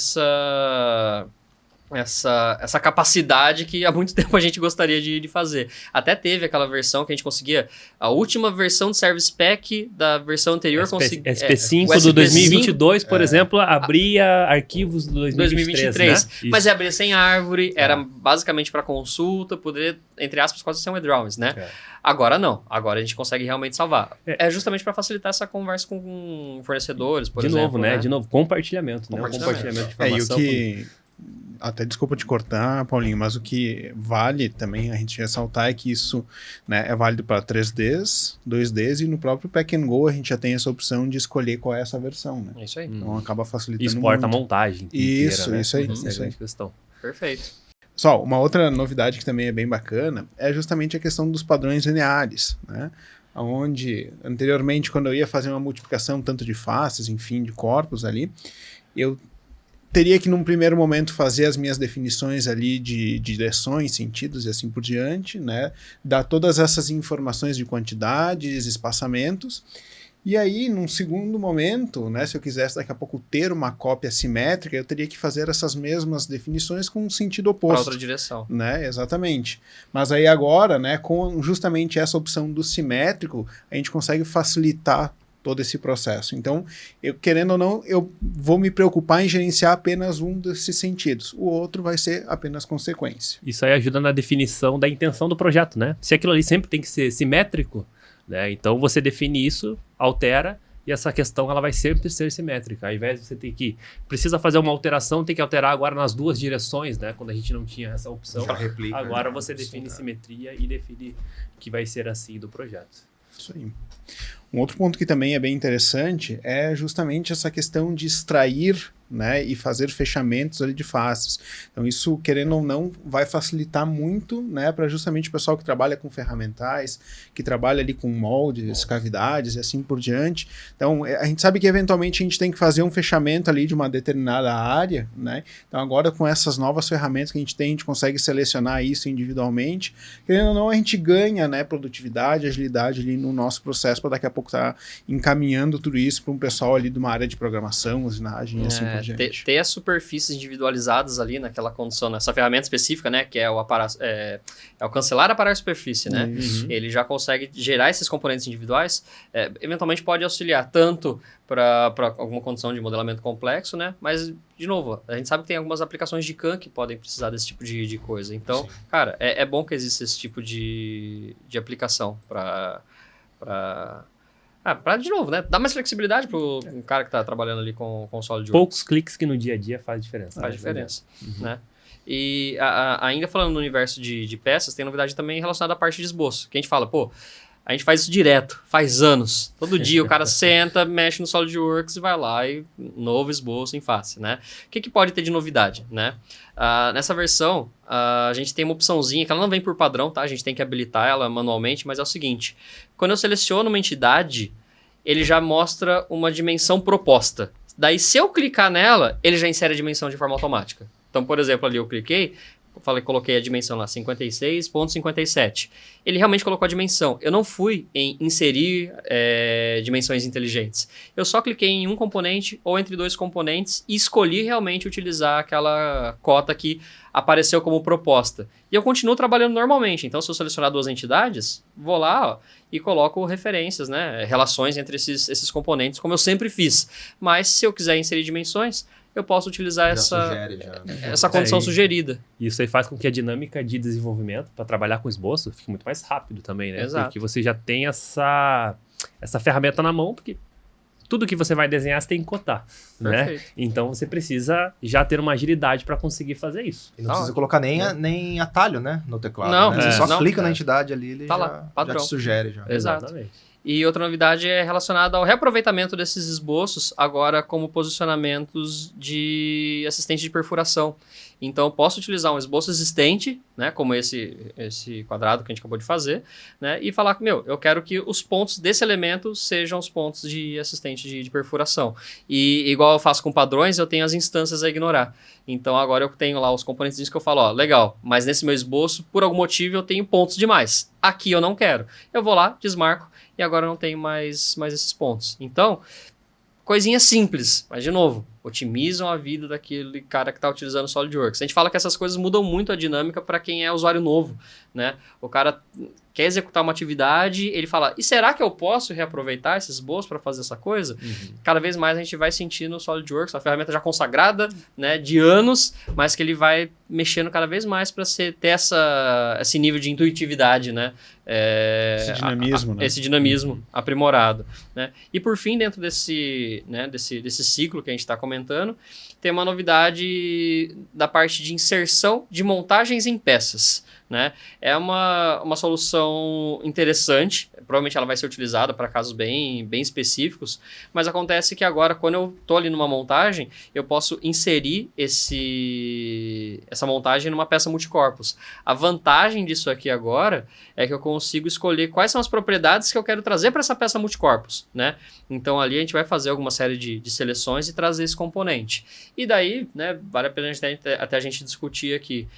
essa capacidade que há muito tempo a gente gostaria de fazer. Até teve aquela versão que a gente conseguia... A última versão de Service Pack da versão anterior... SP5 do 2022, por exemplo, abria arquivos do 2023, né? Mas abria sem árvore, era basicamente para consulta, poderia, entre aspas, quase ser um e-drawings, né? Agora não. Agora a gente consegue realmente salvar. É justamente para facilitar essa conversa com fornecedores, por exemplo. De novo, né? De novo, compartilhamento, né? Compartilhamento de informação. Até desculpa te cortar, Paulinho, mas o que vale também a gente ressaltar é que isso, né, é válido para 3Ds, 2Ds e no próprio Pack and Go a gente já tem essa opção de escolher qual é essa versão, né? É isso aí. Então acaba facilitando exporta muito. A montagem Isso, inteira, isso aí. Essa Isso é a aí. grande questão. Perfeito. Só, uma outra novidade que também é bem bacana é justamente a questão dos padrões lineares, né? Onde, anteriormente, quando eu ia fazer uma multiplicação tanto de faces, enfim, de corpos ali, eu teria que, num primeiro momento, fazer as minhas definições ali de direções, sentidos e assim por diante, né? Dar todas essas informações de quantidades, espaçamentos. E aí, num segundo momento, né, se eu quisesse daqui a pouco ter uma cópia simétrica, eu teria que fazer essas mesmas definições com um sentido oposto. Para outra direção. Né? Exatamente. Mas aí agora, né, com justamente essa opção do simétrico, a gente consegue facilitar todo esse processo. Então, eu, querendo ou não, eu vou me preocupar em gerenciar apenas um desses sentidos. O outro vai ser apenas consequência. Isso aí ajuda na definição da intenção do projeto, né? Se aquilo ali sempre tem que ser simétrico, né? Então você define isso, altera, e essa questão ela vai sempre ser simétrica. Ao invés de você ter que... Precisa fazer uma alteração, tem que alterar agora nas duas direções, né? Quando a gente não tinha essa opção. Replica, agora você define simetria e define que vai ser assim do projeto. Isso aí. Um outro ponto que também é bem interessante é justamente essa questão de extrair, né, e fazer fechamentos ali de faces. Então isso, querendo ou não, vai facilitar muito, né, para justamente o pessoal que trabalha com ferramentais, que trabalha ali com moldes, cavidades e assim por diante. Então a gente sabe que eventualmente a gente tem que fazer um fechamento ali de uma determinada área, né? Então agora com essas novas ferramentas que a gente consegue selecionar isso individualmente. Querendo ou não, a gente ganha, né, produtividade, agilidade ali no nosso processo para daqui a pouco estar encaminhando tudo isso para um pessoal ali de uma área de programação, usinagem e assim por diante. Ter as superfícies individualizadas ali naquela condição, nessa ferramenta específica, né, que é o cancelar aparar superfície, né? Ele já consegue gerar esses componentes individuais, eventualmente pode auxiliar tanto para alguma condição de modelamento complexo, né? Mas, de novo, a gente sabe que tem algumas aplicações de CAM que podem precisar desse tipo de coisa. Então, sim, cara, é bom que exista esse tipo de aplicação para, de novo, né? Dar mais flexibilidade pro cara que tá trabalhando ali com o SolidWorks. Poucos cliques que no dia a dia faz diferença. Faz diferença, né? E ainda falando no universo de peças, tem novidade também relacionada à parte de esboço. Que a gente fala, a gente faz isso direto, faz anos. Todo dia o cara senta, mexe no SolidWorks e vai lá e novo esboço em face, né? O que pode ter de novidade, né? Nessa versão, a gente tem uma opçãozinha que ela não vem por padrão, tá? A gente tem que habilitar ela manualmente, mas é o seguinte. Quando eu seleciono uma entidade, ele já mostra uma dimensão proposta. Daí, se eu clicar nela, ele já insere a dimensão de forma automática. Então, por exemplo, ali eu cliquei, coloquei a dimensão lá, 56,57. Ele realmente colocou a dimensão. Eu não fui em inserir dimensões inteligentes. Eu só cliquei em um componente ou entre dois componentes e escolhi realmente utilizar aquela cota que apareceu como proposta. E eu continuo trabalhando normalmente. Então, se eu selecionar duas entidades, vou lá e coloco referências, né? Relações entre esses componentes, como eu sempre fiz. Mas, se eu quiser inserir dimensões, eu posso utilizar essa condição sugerida. Isso aí faz com que a dinâmica de desenvolvimento para trabalhar com esboço fique muito mais rápido também, né? Exato. Porque você já tem essa ferramenta na mão, porque tudo que você vai desenhar você tem que cotar, né? Então você precisa já ter uma agilidade para conseguir fazer isso. E não precisa colocar nem atalho, né, no teclado. Não, né? Você só clica na entidade ali, ele já te sugere. Já. Exatamente. E outra novidade é relacionada ao reaproveitamento desses esboços, agora como posicionamentos de assistente de perfuração. Então, eu posso utilizar um esboço existente, né, como esse quadrado que a gente acabou de fazer, né, e falar que, eu quero que os pontos desse elemento sejam os pontos de assistente de perfuração. E igual eu faço com padrões, eu tenho as instâncias a ignorar. Então, agora eu tenho lá os componentes que eu falo, legal, mas nesse meu esboço, por algum motivo, eu tenho pontos demais. Aqui eu não quero. Eu vou lá, desmarco, e agora eu não tenho mais esses pontos. Então, coisinha simples, mas de novo, otimizam a vida daquele cara que está utilizando o SolidWorks. A gente fala que essas coisas mudam muito a dinâmica para quem é usuário novo, né? O cara quer executar uma atividade, ele fala, e será que eu posso reaproveitar esses esboços para fazer essa coisa? Cada vez mais a gente vai sentindo o SolidWorks, a ferramenta já consagrada, né, de anos, mas que ele vai mexendo cada vez mais para ter esse nível de intuitividade, né? Esse dinamismo, né? Esse dinamismo aprimorado, né? E por fim, dentro desse ciclo que a gente está comentando, tem uma novidade da parte de inserção de montagens em peças, né? É uma solução interessante, provavelmente ela vai ser utilizada para casos bem específicos, mas acontece que agora, quando eu estou ali numa montagem, eu posso inserir essa montagem numa peça multicorpos. A vantagem disso aqui agora é que eu consigo escolher quais são as propriedades que eu quero trazer para essa peça multicorpos, né? Então ali a gente vai fazer alguma série de seleções e trazer esse componente. E daí, né, vale a pena até a gente discutir aqui.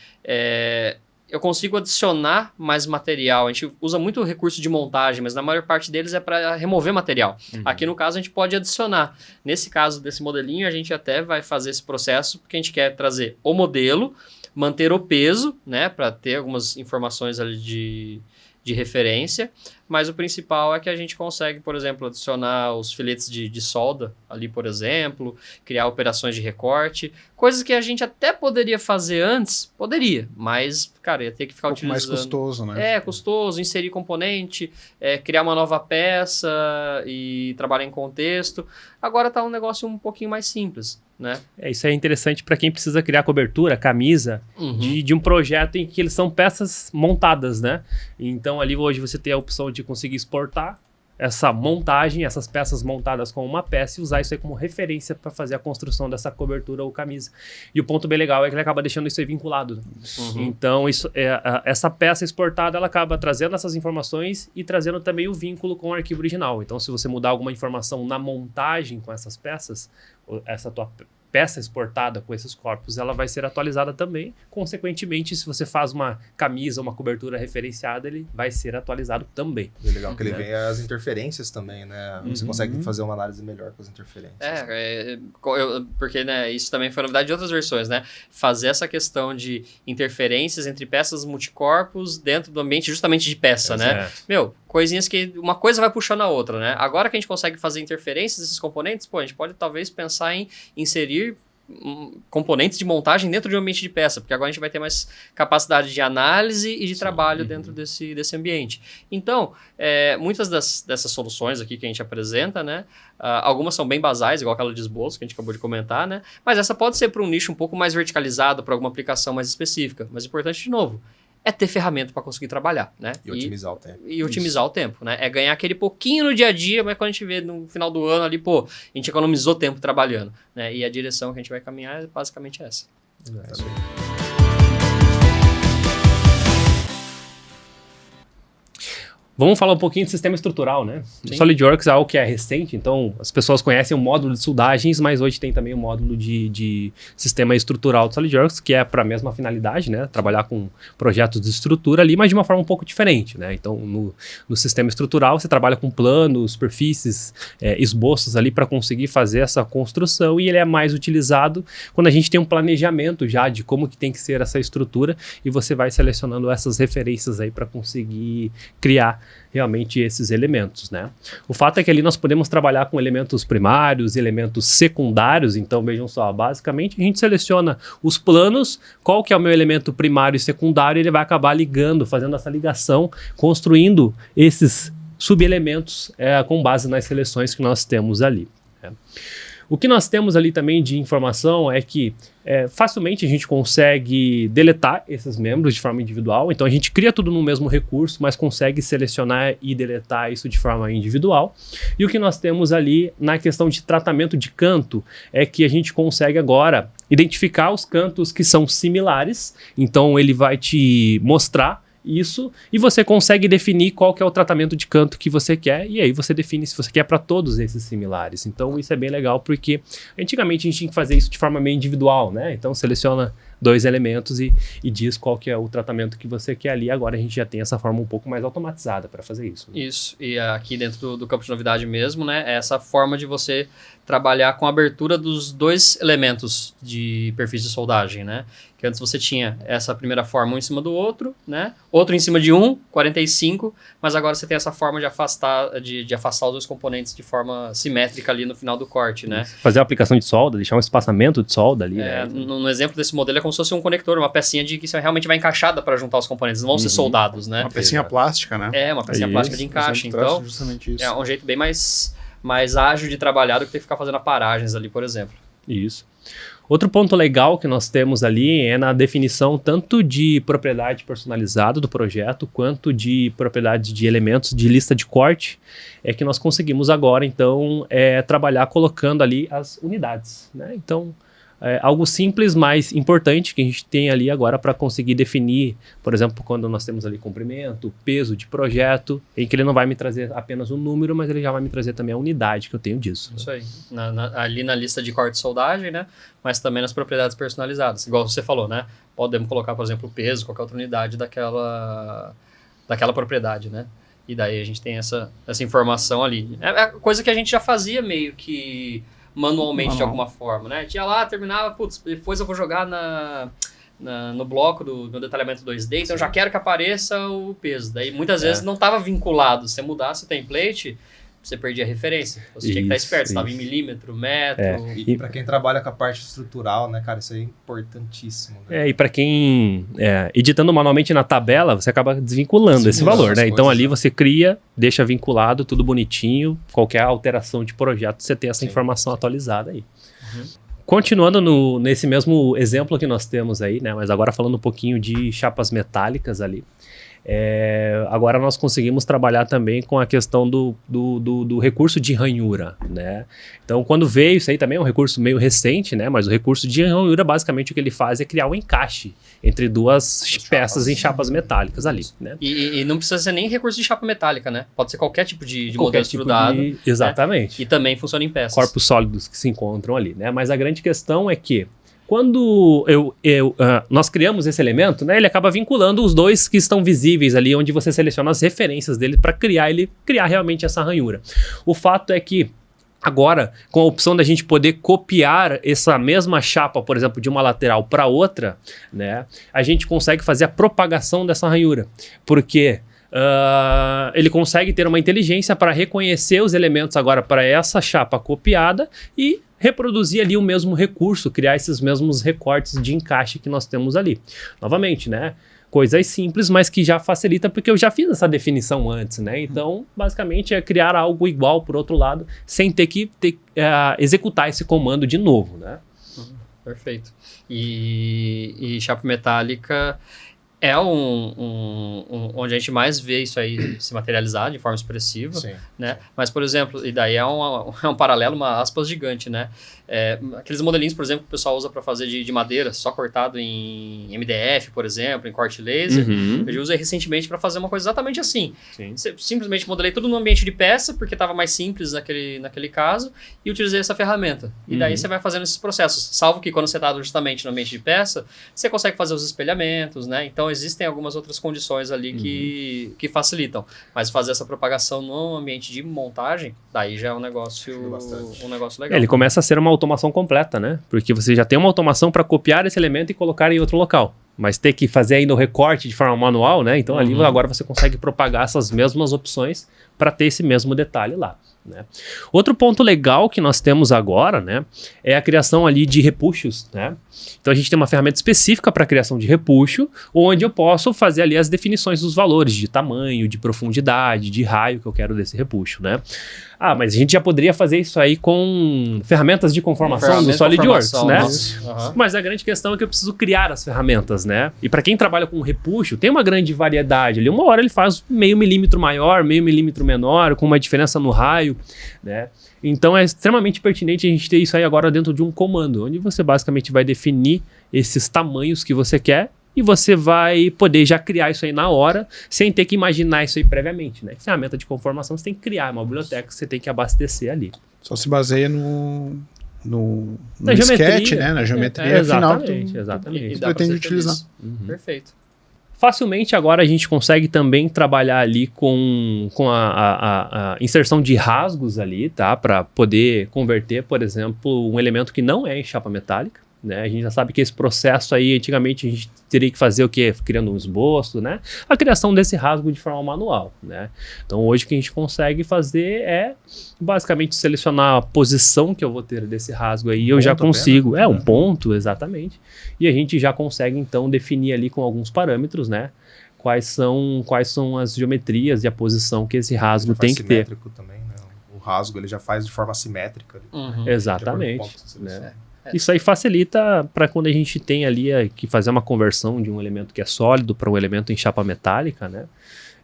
Eu consigo adicionar mais material. A gente usa muito o recurso de montagem, mas na maior parte deles é para remover material. Aqui no caso a gente pode adicionar. Nesse caso desse modelinho, a gente até vai fazer esse processo porque a gente quer trazer o modelo, manter o peso, né, para ter algumas informações ali de referência, mas o principal é que a gente consegue, por exemplo, adicionar os filetes de solda ali, por exemplo, criar operações de recorte, coisas que a gente até poderia fazer antes, mas, cara, ia ter que ficar utilizando. Mais custoso, né? Custoso, inserir componente, criar uma nova peça e trabalhar em contexto. Agora tá um negócio um pouquinho mais simples, né? Isso é interessante para quem precisa criar cobertura, camisa, de um projeto em que eles são peças montadas, né? Então ali hoje você tem a opção de conseguir exportar essa montagem, essas peças montadas com uma peça e usar isso aí como referência para fazer a construção dessa cobertura ou camisa. E o ponto bem legal é que ele acaba deixando isso aí vinculado. Então, essa peça exportada, ela acaba trazendo essas informações e trazendo também o vínculo com o arquivo original. Então, se você mudar alguma informação na montagem com essas peças, essa tua peça exportada com esses corpos, ela vai ser atualizada também. Consequentemente, se você faz uma camisa, uma cobertura referenciada, ele vai ser atualizado também. É legal que ele vem as interferências também, né? Você consegue fazer uma análise melhor com as interferências. Porque, né, isso também foi novidade de outras versões, né? Fazer essa questão de interferências entre peças multicorpos dentro do ambiente justamente de peça, né? Coisinhas que uma coisa vai puxando a outra, né? Agora que a gente consegue fazer interferências desses componentes, a gente pode talvez pensar em inserir componentes de montagem dentro de um ambiente de peça, porque agora a gente vai ter mais capacidade de análise e de trabalho dentro desse ambiente. Então, muitas dessas soluções aqui que a gente apresenta, né, algumas são bem basais, igual aquela de esboço que a gente acabou de comentar, né, mas essa pode ser para um nicho um pouco mais verticalizado, para alguma aplicação mais específica. Mas o importante, de novo, é ter ferramenta para conseguir trabalhar, né? E otimizar o tempo. E otimizar o tempo, né? É ganhar aquele pouquinho no dia a dia, mas quando a gente vê no final do ano ali, a gente economizou tempo trabalhando, né? E a direção que a gente vai caminhar é basicamente essa. Vamos falar um pouquinho de sistema estrutural, né? O SolidWorks é algo que é recente, então as pessoas conhecem o módulo de soldagens, mas hoje tem também o módulo de sistema estrutural do SolidWorks, que é para a mesma finalidade, né? Trabalhar com projetos de estrutura ali, mas de uma forma um pouco diferente, né? Então, no sistema estrutural, você trabalha com planos, superfícies, esboços ali para conseguir fazer essa construção, e ele é mais utilizado quando a gente tem um planejamento já de como que tem que ser essa estrutura, e você vai selecionando essas referências aí para conseguir criar realmente esses elementos, né? O fato é que ali nós podemos trabalhar com elementos primários, elementos secundários, então vejam só, basicamente a gente seleciona os planos, qual que é o meu elemento primário e secundário, e ele vai acabar ligando, fazendo essa ligação, construindo esses subelementos com base nas seleções que nós temos ali, né? O que nós temos ali também de informação é que facilmente a gente consegue deletar esses membros de forma individual. Então a gente cria tudo no mesmo recurso, mas consegue selecionar e deletar isso de forma individual. E o que nós temos ali na questão de tratamento de canto é que a gente consegue agora identificar os cantos que são similares. Então ele vai te mostrar isso, e você consegue definir qual que é o tratamento de canto que você quer, e aí você define se você quer para todos esses similares. Então isso é bem legal, porque antigamente a gente tinha que fazer isso de forma meio individual, né? Então seleciona 2 elementos e diz qual que é o tratamento que você quer ali. Agora a gente já tem essa forma um pouco mais automatizada para fazer isso, né? Isso, e aqui dentro do campo de novidade mesmo, né, é essa forma de você trabalhar com a abertura dos 2 elementos de perfis de soldagem, né? Que antes você tinha essa primeira forma um em cima do outro, né? Outro em cima de 45, mas agora você tem essa forma de afastar, de afastar os 2 componentes de forma simétrica ali no final do corte, né? Fazer a aplicação de solda, deixar um espaçamento de solda ali, né? No exemplo desse modelo é como se fosse um conector, uma pecinha que você realmente vai encaixada para juntar os componentes, não vão ser soldados, né? Uma pecinha plástica, né? Uma pecinha plástica de encaixe, então justamente isso. é um jeito bem mais ágil de trabalhar do que ter que ficar fazendo aparagens ali, por exemplo. Isso. Outro ponto legal que nós temos ali é na definição tanto de propriedade personalizada do projeto, quanto de propriedade de elementos de lista de corte, é que nós conseguimos agora, então, trabalhar colocando ali as unidades, né? Então, algo simples, mas importante que a gente tem ali agora para conseguir definir, por exemplo, quando nós temos ali comprimento, peso de projeto, em que ele não vai me trazer apenas um número, mas ele já vai me trazer também a unidade que eu tenho disso. Isso aí. Ali na lista de corte de soldagem, né? Mas também nas propriedades personalizadas, igual você falou, né? Podemos colocar, por exemplo, o peso, qualquer outra unidade daquela propriedade, né? E daí a gente tem essa informação ali. É coisa que a gente já fazia meio que manualmente de alguma forma, né? Tinha lá, terminava, depois eu vou jogar no bloco do detalhamento 2D, então eu já quero que apareça o peso. Daí muitas vezes não estava vinculado. Se você mudasse o template, você perdia a referência. Você tinha que estar esperto, você estava em milímetro, metro. E para quem trabalha com a parte estrutural, né, cara, isso aí é importantíssimo, né? E para quem editando manualmente na tabela, você acaba desvinculando esse valor, né? Então ali você cria, deixa vinculado, tudo bonitinho, qualquer alteração de projeto, você tem essa informação atualizada aí. Continuando nesse mesmo exemplo que nós temos aí, né? Mas agora falando um pouquinho de chapas metálicas ali. Agora nós conseguimos trabalhar também com a questão do recurso de ranhura, né? Então, quando veio isso aí também é um recurso meio recente, né? Mas o recurso de ranhura, basicamente, o que ele faz é criar um encaixe entre 2 peças em chapas metálicas ali, né? E não precisa ser nem recurso de chapa metálica, né? Pode ser qualquer tipo de modelo extrudado. Exatamente. Né? E também funciona em peças. Corpos sólidos que se encontram ali, né? Mas a grande questão é que quando nós criamos esse elemento, né, ele acaba vinculando os 2 que estão visíveis ali, onde você seleciona as referências dele para criar realmente essa ranhura. O fato é que agora, com a opção da gente poder copiar essa mesma chapa, por exemplo, de uma lateral para outra, né, a gente consegue fazer a propagação dessa ranhura. Porque ele consegue ter uma inteligência para reconhecer os elementos agora para essa chapa copiada e reproduzir ali o mesmo recurso, criar esses mesmos recortes de encaixe que nós temos ali. Novamente, né? Coisas simples, mas que já facilita, porque eu já fiz essa definição antes, né? Então, basicamente, é criar algo igual por outro lado, sem ter que executar esse comando de novo, né? Perfeito. E chapa metálica é onde a gente mais vê isso aí se materializar de forma expressiva, Sim. né? Mas, por exemplo, e daí é um paralelo, uma aspas gigante, né? Aqueles modelinhos, por exemplo, que o pessoal usa para fazer de madeira, só cortado em MDF, por exemplo, em corte laser. Eu já usei recentemente para fazer uma coisa exatamente assim. Sim. Simplesmente modelei tudo no ambiente de peça, porque estava mais simples naquele caso, e utilizei essa ferramenta. E daí você vai fazendo esses processos. Salvo que quando você está justamente no ambiente de peça, você consegue fazer os espelhamentos, né? Então existem algumas outras condições ali que facilitam. Mas fazer essa propagação no ambiente de montagem, daí já é um negócio legal. Ele começa a ser uma automação completa, né? Porque você já tem uma automação para copiar esse elemento e colocar em outro local. Mas ter que fazer ainda o recorte de forma manual, né? Então ali agora você consegue propagar essas mesmas opções para ter esse mesmo detalhe lá, né? Outro ponto legal que nós temos agora, né, é a criação ali de repuxos, né? Então a gente tem uma ferramenta específica para a criação de repuxo, onde eu posso fazer ali as definições dos valores de tamanho, de profundidade, de raio que eu quero desse repuxo, né? Ah, mas a gente já poderia fazer isso aí com ferramentas de conformação do SolidWorks, né? Mas a grande questão é que eu preciso criar as ferramentas, né? E para quem trabalha com repuxo, tem uma grande variedade ali. Uma hora ele faz meio milímetro maior, meio milímetro menor, com uma diferença no raio, né? Então é extremamente pertinente a gente ter isso aí agora dentro de um comando, onde você basicamente vai definir esses tamanhos que você quer e você vai poder já criar isso aí na hora, sem ter que imaginar isso aí previamente, né? Ferramenta de conformação você tem que criar, uma biblioteca que você tem que abastecer ali. Só se baseia no na geometria, sketch, né? Na geometria final. Exatamente. Você pretende utilizar. Perfeito. Facilmente agora a gente consegue também trabalhar ali com a inserção de rasgos ali, tá? Para poder converter, por exemplo, um elemento que não é em chapa metálica, né? A gente já sabe que esse processo aí, antigamente a gente teria que fazer o quê? Criando um esboço, né? A criação desse rasgo de forma manual, né? Então hoje o que a gente consegue fazer é basicamente selecionar a posição que eu vou ter desse rasgo aí, eu já consigo, um ponto, exatamente, e a gente já consegue então definir ali com alguns parâmetros, né? Quais são as geometrias e a posição que esse rasgo tem que ter. Também, né? O rasgo ele já faz de forma simétrica. Exatamente, né? Isso aí facilita para quando a gente tem ali que fazer uma conversão de um elemento que é sólido para um elemento em chapa metálica, né?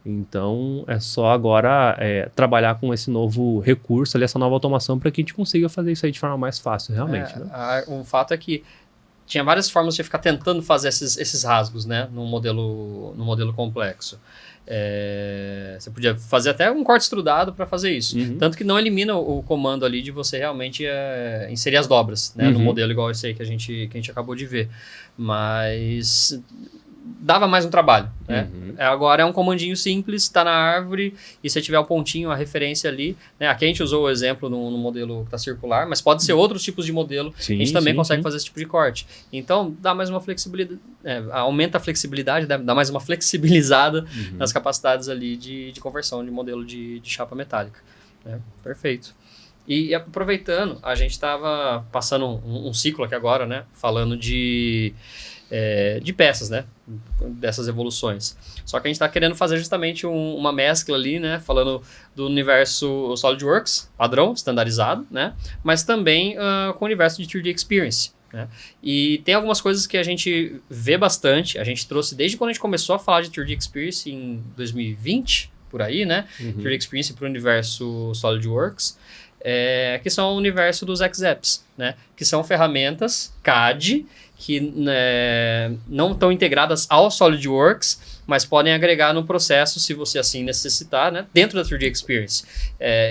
Então é só agora trabalhar com esse novo recurso, ali, essa nova automação, para que a gente consiga fazer isso aí de forma mais fácil, realmente. Né? O fato é que tinha várias formas de ficar tentando fazer esses rasgos, né? Num modelo complexo. Você podia fazer até um corte extrudado para fazer isso. Tanto que não elimina o comando ali de você realmente inserir as dobras, né? No modelo igual esse aí que a gente acabou de ver. Mas dava mais um trabalho, né? Agora é um comandinho simples, está na árvore, e se tiver o pontinho, a referência ali, né? Aqui a gente usou o exemplo no modelo que está circular, mas pode ser outros tipos de modelo, a gente também consegue fazer esse tipo de corte. Então, dá mais uma flexibilidade, aumenta a flexibilidade, dá mais uma flexibilizada nas capacidades ali de conversão de modelo de chapa metálica. Né? Perfeito. E aproveitando, a gente estava passando um ciclo aqui agora, né? Falando de peças, né? Dessas evoluções. Só que a gente está querendo fazer justamente uma mescla ali, né? Falando do universo SolidWorks, padrão, estandarizado, né? Mas também com o universo de 3D Experience. Né? E tem algumas coisas que a gente vê bastante, a gente trouxe desde quando a gente começou a falar de 3D Experience em 2020, por aí, né? 3D Experience para o universo SolidWorks, que são o universo dos XApps, né? Que são ferramentas CAD que não estão integradas ao SolidWorks, mas podem agregar no processo se você assim necessitar, né? Dentro da 3D Experience.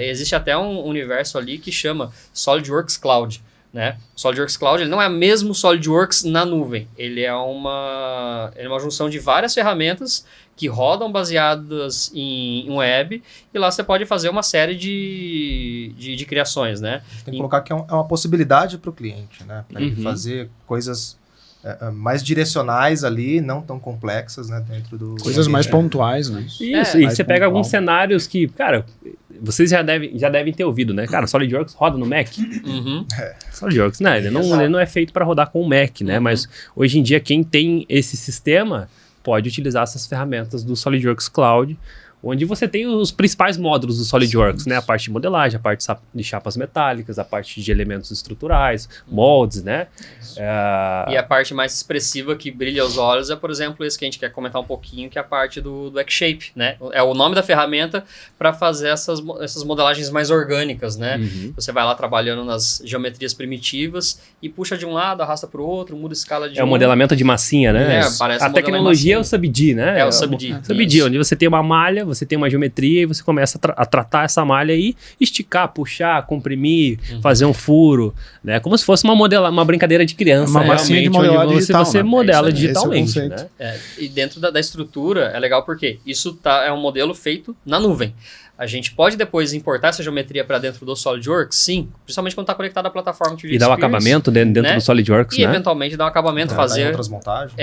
Existe até um universo ali que chama SolidWorks Cloud. Né? O SolidWorks Cloud ele não é mesmo SolidWorks na nuvem, ele é uma junção de várias ferramentas que rodam baseadas em web, e lá você pode fazer uma série de criações. Né? Tem que colocar que é uma possibilidade para o cliente, né? Para ele fazer coisas mais direcionais ali, não tão complexas, né? Dentro do... Coisas mais pontuais, né? Isso, e você pega alguns cenários que, cara... Vocês já devem ter ouvido, né? Cara, SolidWorks roda no Mac. SolidWorks, né? Ele não é feito para rodar com o Mac, né? Mas hoje em dia, quem tem esse sistema pode utilizar essas ferramentas do SolidWorks Cloud, onde você tem os principais módulos do SolidWorks, né? A parte de modelagem, a parte de chapas metálicas, a parte de elementos estruturais, moldes, né? E a parte mais expressiva que brilha aos olhos é, por exemplo, esse que a gente quer comentar um pouquinho, que é a parte do X-Shape, né? É o nome da ferramenta para fazer essas modelagens mais orgânicas, né? Você vai lá trabalhando nas geometrias primitivas e puxa de um lado, arrasta para o outro, muda a escala de o modelamento de massinha, né? Parece a tecnologia é o SubD, né? É o SubD. SubD, onde você tem uma malha, você tem uma geometria e você começa a tratar essa malha e esticar, puxar, comprimir, fazer um furo, né? Como se fosse uma brincadeira de criança. Uma massinha de modelar digital, você né? modela Esse digitalmente, é o né? E dentro da estrutura é legal porque isso é um modelo feito na nuvem. A gente pode depois importar essa geometria para dentro do SolidWorks, sim, principalmente quando está conectado à plataforma 3D E dar o acabamento dentro né? do SolidWorks, e né? eventualmente dar um acabamento, fazer outras montagens.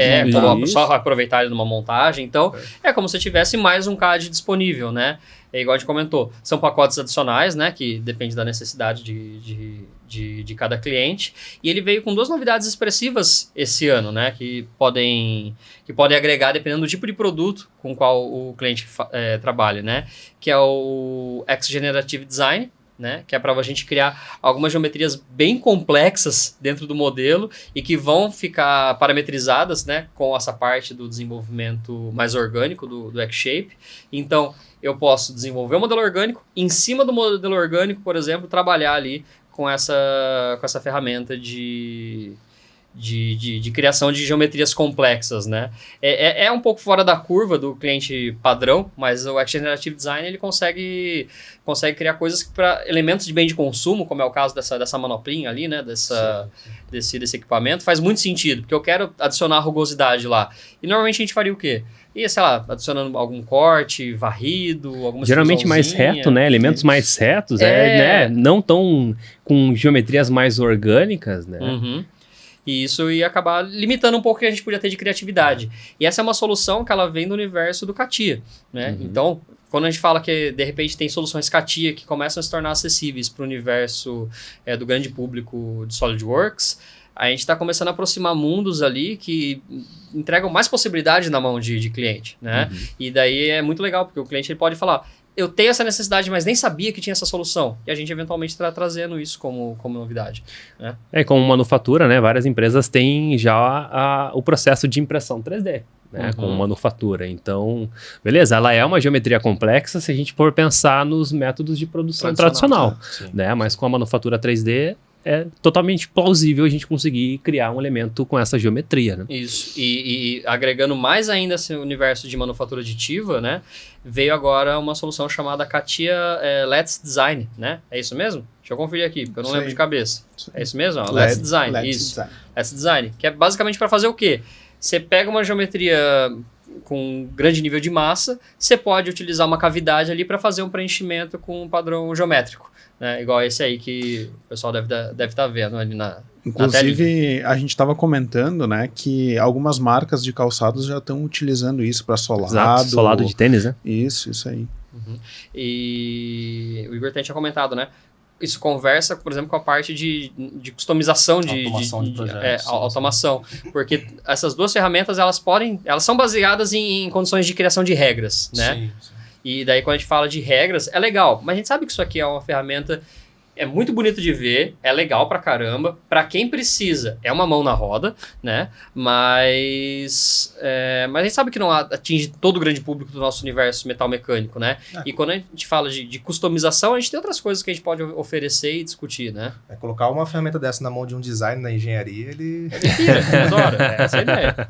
só aproveitar ele numa montagem. Então, é como se tivesse mais um CAD disponível, né? É igual a gente comentou, são pacotes adicionais, né? Que depende da necessidade de cada cliente. E ele veio com 2 novidades expressivas esse ano, né? Que podem agregar dependendo do tipo de produto com o qual o cliente trabalha, né? Que é o X-Generative Design, né? Que é para a gente criar algumas geometrias bem complexas dentro do modelo e que vão ficar parametrizadas, né? Com essa parte do desenvolvimento mais orgânico do X-Shape. Então, eu posso desenvolver um modelo orgânico, em cima do modelo orgânico, por exemplo, trabalhar ali com essa ferramenta de criação de geometrias complexas, né? É um pouco fora da curva do cliente padrão, mas o X-Generative Design ele consegue criar coisas para elementos de bem de consumo, como é o caso dessa manoplinha ali, né? Desse equipamento, faz muito sentido, porque eu quero adicionar rugosidade lá. E normalmente a gente faria o quê? Ia, sei lá, adicionando algum corte, varrido, alguma geralmente mais reto, né? Elementos mais retos, né? Não tão com geometrias mais orgânicas, né? E isso ia acabar limitando um pouco o que a gente podia ter de criatividade. E essa é uma solução que ela vem do universo do CATIA, né? Então, quando a gente fala que, de repente, tem soluções CATIA que começam a se tornar acessíveis para o universo do grande público de SolidWorks, a gente está começando a aproximar mundos ali que entregam mais possibilidade na mão de cliente, né? E daí é muito legal, porque o cliente ele pode falar, eu tenho essa necessidade, mas nem sabia que tinha essa solução. E a gente eventualmente está trazendo isso como novidade, né? Como manufatura, né? Várias empresas têm já o processo de impressão 3D. Né, com manufatura. Então, beleza, ela é uma geometria complexa se a gente for pensar nos métodos de produção tradicional, né? Mas com a manufatura 3D é totalmente plausível a gente conseguir criar um elemento com essa geometria, né? Isso. E agregando mais ainda esse universo de manufatura aditiva, né? Veio agora uma solução chamada CATIA Let's Design, né? É isso mesmo? Deixa eu conferir aqui, porque eu não lembro de cabeça. É isso mesmo? Let's Design. Let's Design. Que é basicamente para fazer o quê? Você pega uma geometria com grande nível de massa, você pode utilizar uma cavidade ali para fazer um preenchimento com um padrão geométrico, né? Igual esse aí que o pessoal deve estar vendo ali na Inclusive, a gente estava comentando, né, que algumas marcas de calçados já estão utilizando isso para solado. Exato, solado de tênis, né? Isso aí. E o Igor tinha comentado, né? Isso conversa, por exemplo, com a parte de customização de projetos, automação, porque essas 2 ferramentas elas são baseadas em condições de criação de regras, né? Sim. E daí quando a gente fala de regras é legal, mas a gente sabe que isso aqui é uma ferramenta muito bonito de ver, é legal pra caramba, pra quem precisa, é uma mão na roda, né? Mas a gente sabe que não atinge todo o grande público do nosso universo metal mecânico, né? E quando a gente fala de customização, a gente tem outras coisas que a gente pode oferecer e discutir, né? Colocar uma ferramenta dessa na mão de um design na engenharia, ele adora, essa é a ideia.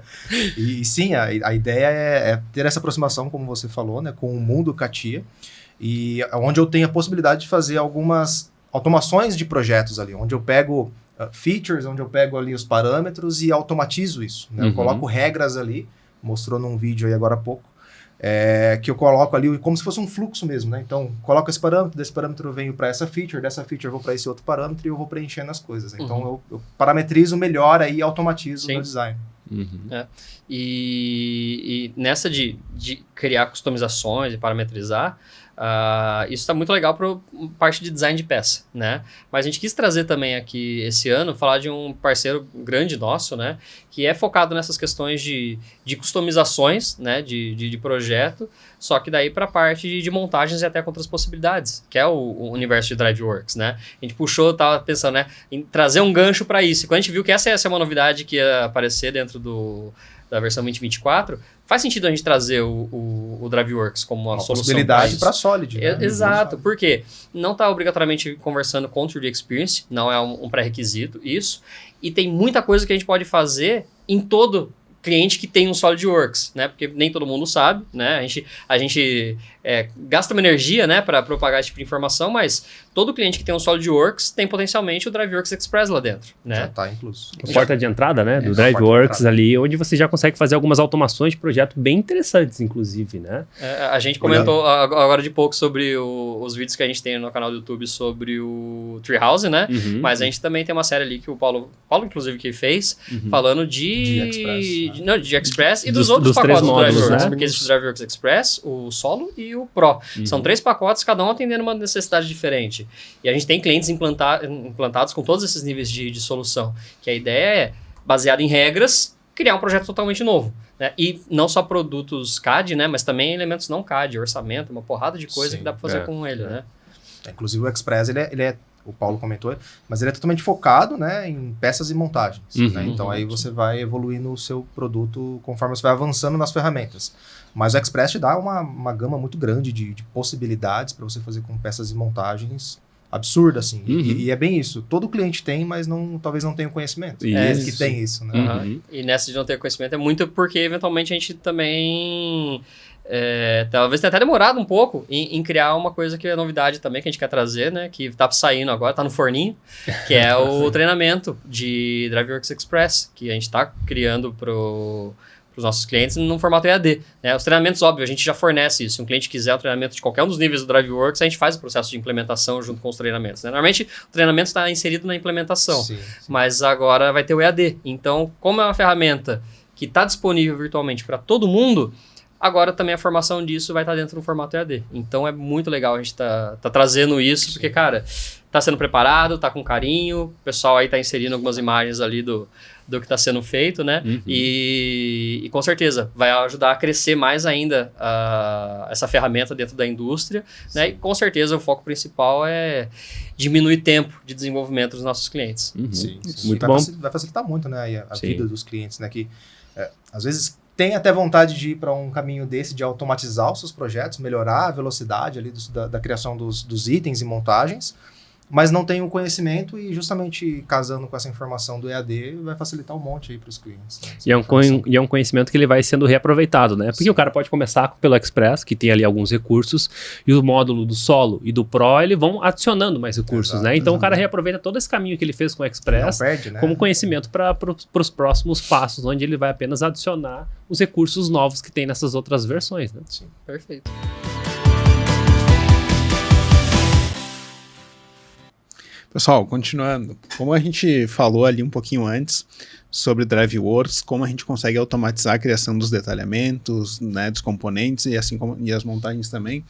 E sim, a ideia é ter essa aproximação, como você falou, né? Com o mundo CATIA, e onde eu tenho a possibilidade de fazer algumas automações de projetos ali, onde eu pego features, onde eu pego ali os parâmetros e automatizo isso, né? Eu coloco regras ali, mostrou num vídeo aí agora há pouco, que eu coloco ali como se fosse um fluxo mesmo, né? Então, coloco esse parâmetro, desse parâmetro eu venho para essa feature, dessa feature eu vou para esse outro parâmetro e eu vou preenchendo as coisas. Então, eu parametrizo melhor aí e automatizo o meu design. E nessa de criar customizações e parametrizar, Isso está muito legal para parte de design de peça, né? Mas a gente quis trazer também aqui esse ano, falar de um parceiro grande nosso, né? Que é focado nessas questões de customizações, né? De projeto, só que daí para a parte de montagens e até com outras possibilidades, que é o universo de DriveWorks, né? A gente puxou, tava pensando, né? Em trazer um gancho para isso. E quando a gente viu que essa é uma novidade que ia aparecer dentro da versão 2024, faz sentido a gente trazer o DriveWorks como uma solução possibilidade para Solid. Né? Exato, porque não está obrigatoriamente conversando com o 3D Experience, não é um pré-requisito isso, e tem muita coisa que a gente pode fazer em todo cliente que tem um SolidWorks, né? Porque nem todo mundo sabe, né? A gente gasta uma energia, né, para propagar esse tipo de informação, mas todo cliente que tem um SolidWorks tem potencialmente o DriveWorks Express lá dentro, né? Já está incluso. A porta de entrada, né, do DriveWorks ali, onde você já consegue fazer algumas automações de projeto bem interessantes, inclusive, né? A gente comentou agora de pouco sobre os vídeos que a gente tem no canal do YouTube sobre o Treehouse, né? Mas a gente também tem uma série ali que o Paulo inclusive, que fez, falando de Express e dos outros pacotes do DriveWorks, né? Porque existe o DriveWorks Express, o Solo e o Pro. São 3 pacotes, cada um atendendo uma necessidade diferente. E a gente tem clientes implantados com todos esses níveis de solução. Que a ideia é, baseada em regras, criar um projeto totalmente novo. Né? E não só produtos CAD, né? Mas também elementos não CAD, orçamento, uma porrada de coisa que dá para fazer com ele. Né? Inclusive o Express, ele é, o Paulo comentou, mas ele é totalmente focado, né, em peças e montagens. Né? Então aí você vai evoluindo o seu produto conforme você vai avançando nas ferramentas. Mas o Express te dá uma gama muito grande de possibilidades para você fazer com peças e montagens absurda, assim. E é bem isso. Todo cliente tem, mas talvez não tenha o conhecimento. Que tem isso, né? E nessa de não ter conhecimento é muito porque, eventualmente, a gente também... talvez tenha até demorado um pouco em criar uma coisa que é novidade também, que a gente quer trazer, né? Que tá saindo agora, tá no forninho, que é o treinamento de DriveWorks Express, que a gente tá criando para os nossos clientes num formato EAD. Né? Os treinamentos, óbvio, a gente já fornece isso. Se um cliente quiser um treinamento de qualquer um dos níveis do DriveWorks, a gente faz o processo de implementação junto com os treinamentos. Né? Normalmente, o treinamento está inserido na implementação, mas agora vai ter o EAD. Então, como é uma ferramenta que está disponível virtualmente para todo mundo, agora também a formação disso vai estar dentro do formato EAD. Então, é muito legal a gente tá trazendo isso, porque, cara, tá sendo preparado, tá com carinho, o pessoal aí tá inserindo algumas imagens ali do que está sendo feito, né? E com certeza vai ajudar a crescer mais ainda essa ferramenta dentro da indústria, né? E com certeza o foco principal é diminuir tempo de desenvolvimento dos nossos clientes. Muito bom. Vai facilitar muito, né, a vida dos clientes, né? Que às vezes tem até vontade de ir para um caminho desse, de automatizar os seus projetos, melhorar a velocidade ali da criação dos itens e montagens, mas não tem o conhecimento e justamente casando com essa informação do EAD vai facilitar um monte aí para os clientes. Né? E é um conhecimento que ele vai sendo reaproveitado, né? Porque o cara pode começar pelo Express, que tem ali alguns recursos, e o módulo do Solo e do Pro, eles vão adicionando mais recursos, né? Então o cara reaproveita todo esse caminho que ele fez com o Express como conhecimento para os próximos passos, onde ele vai apenas adicionar os recursos novos que tem nessas outras versões, né? Sim, perfeito. Pessoal, continuando, como a gente falou ali um pouquinho antes sobre DriveWorks, como a gente consegue automatizar a criação dos detalhamentos, né, dos componentes e assim como as montagens também,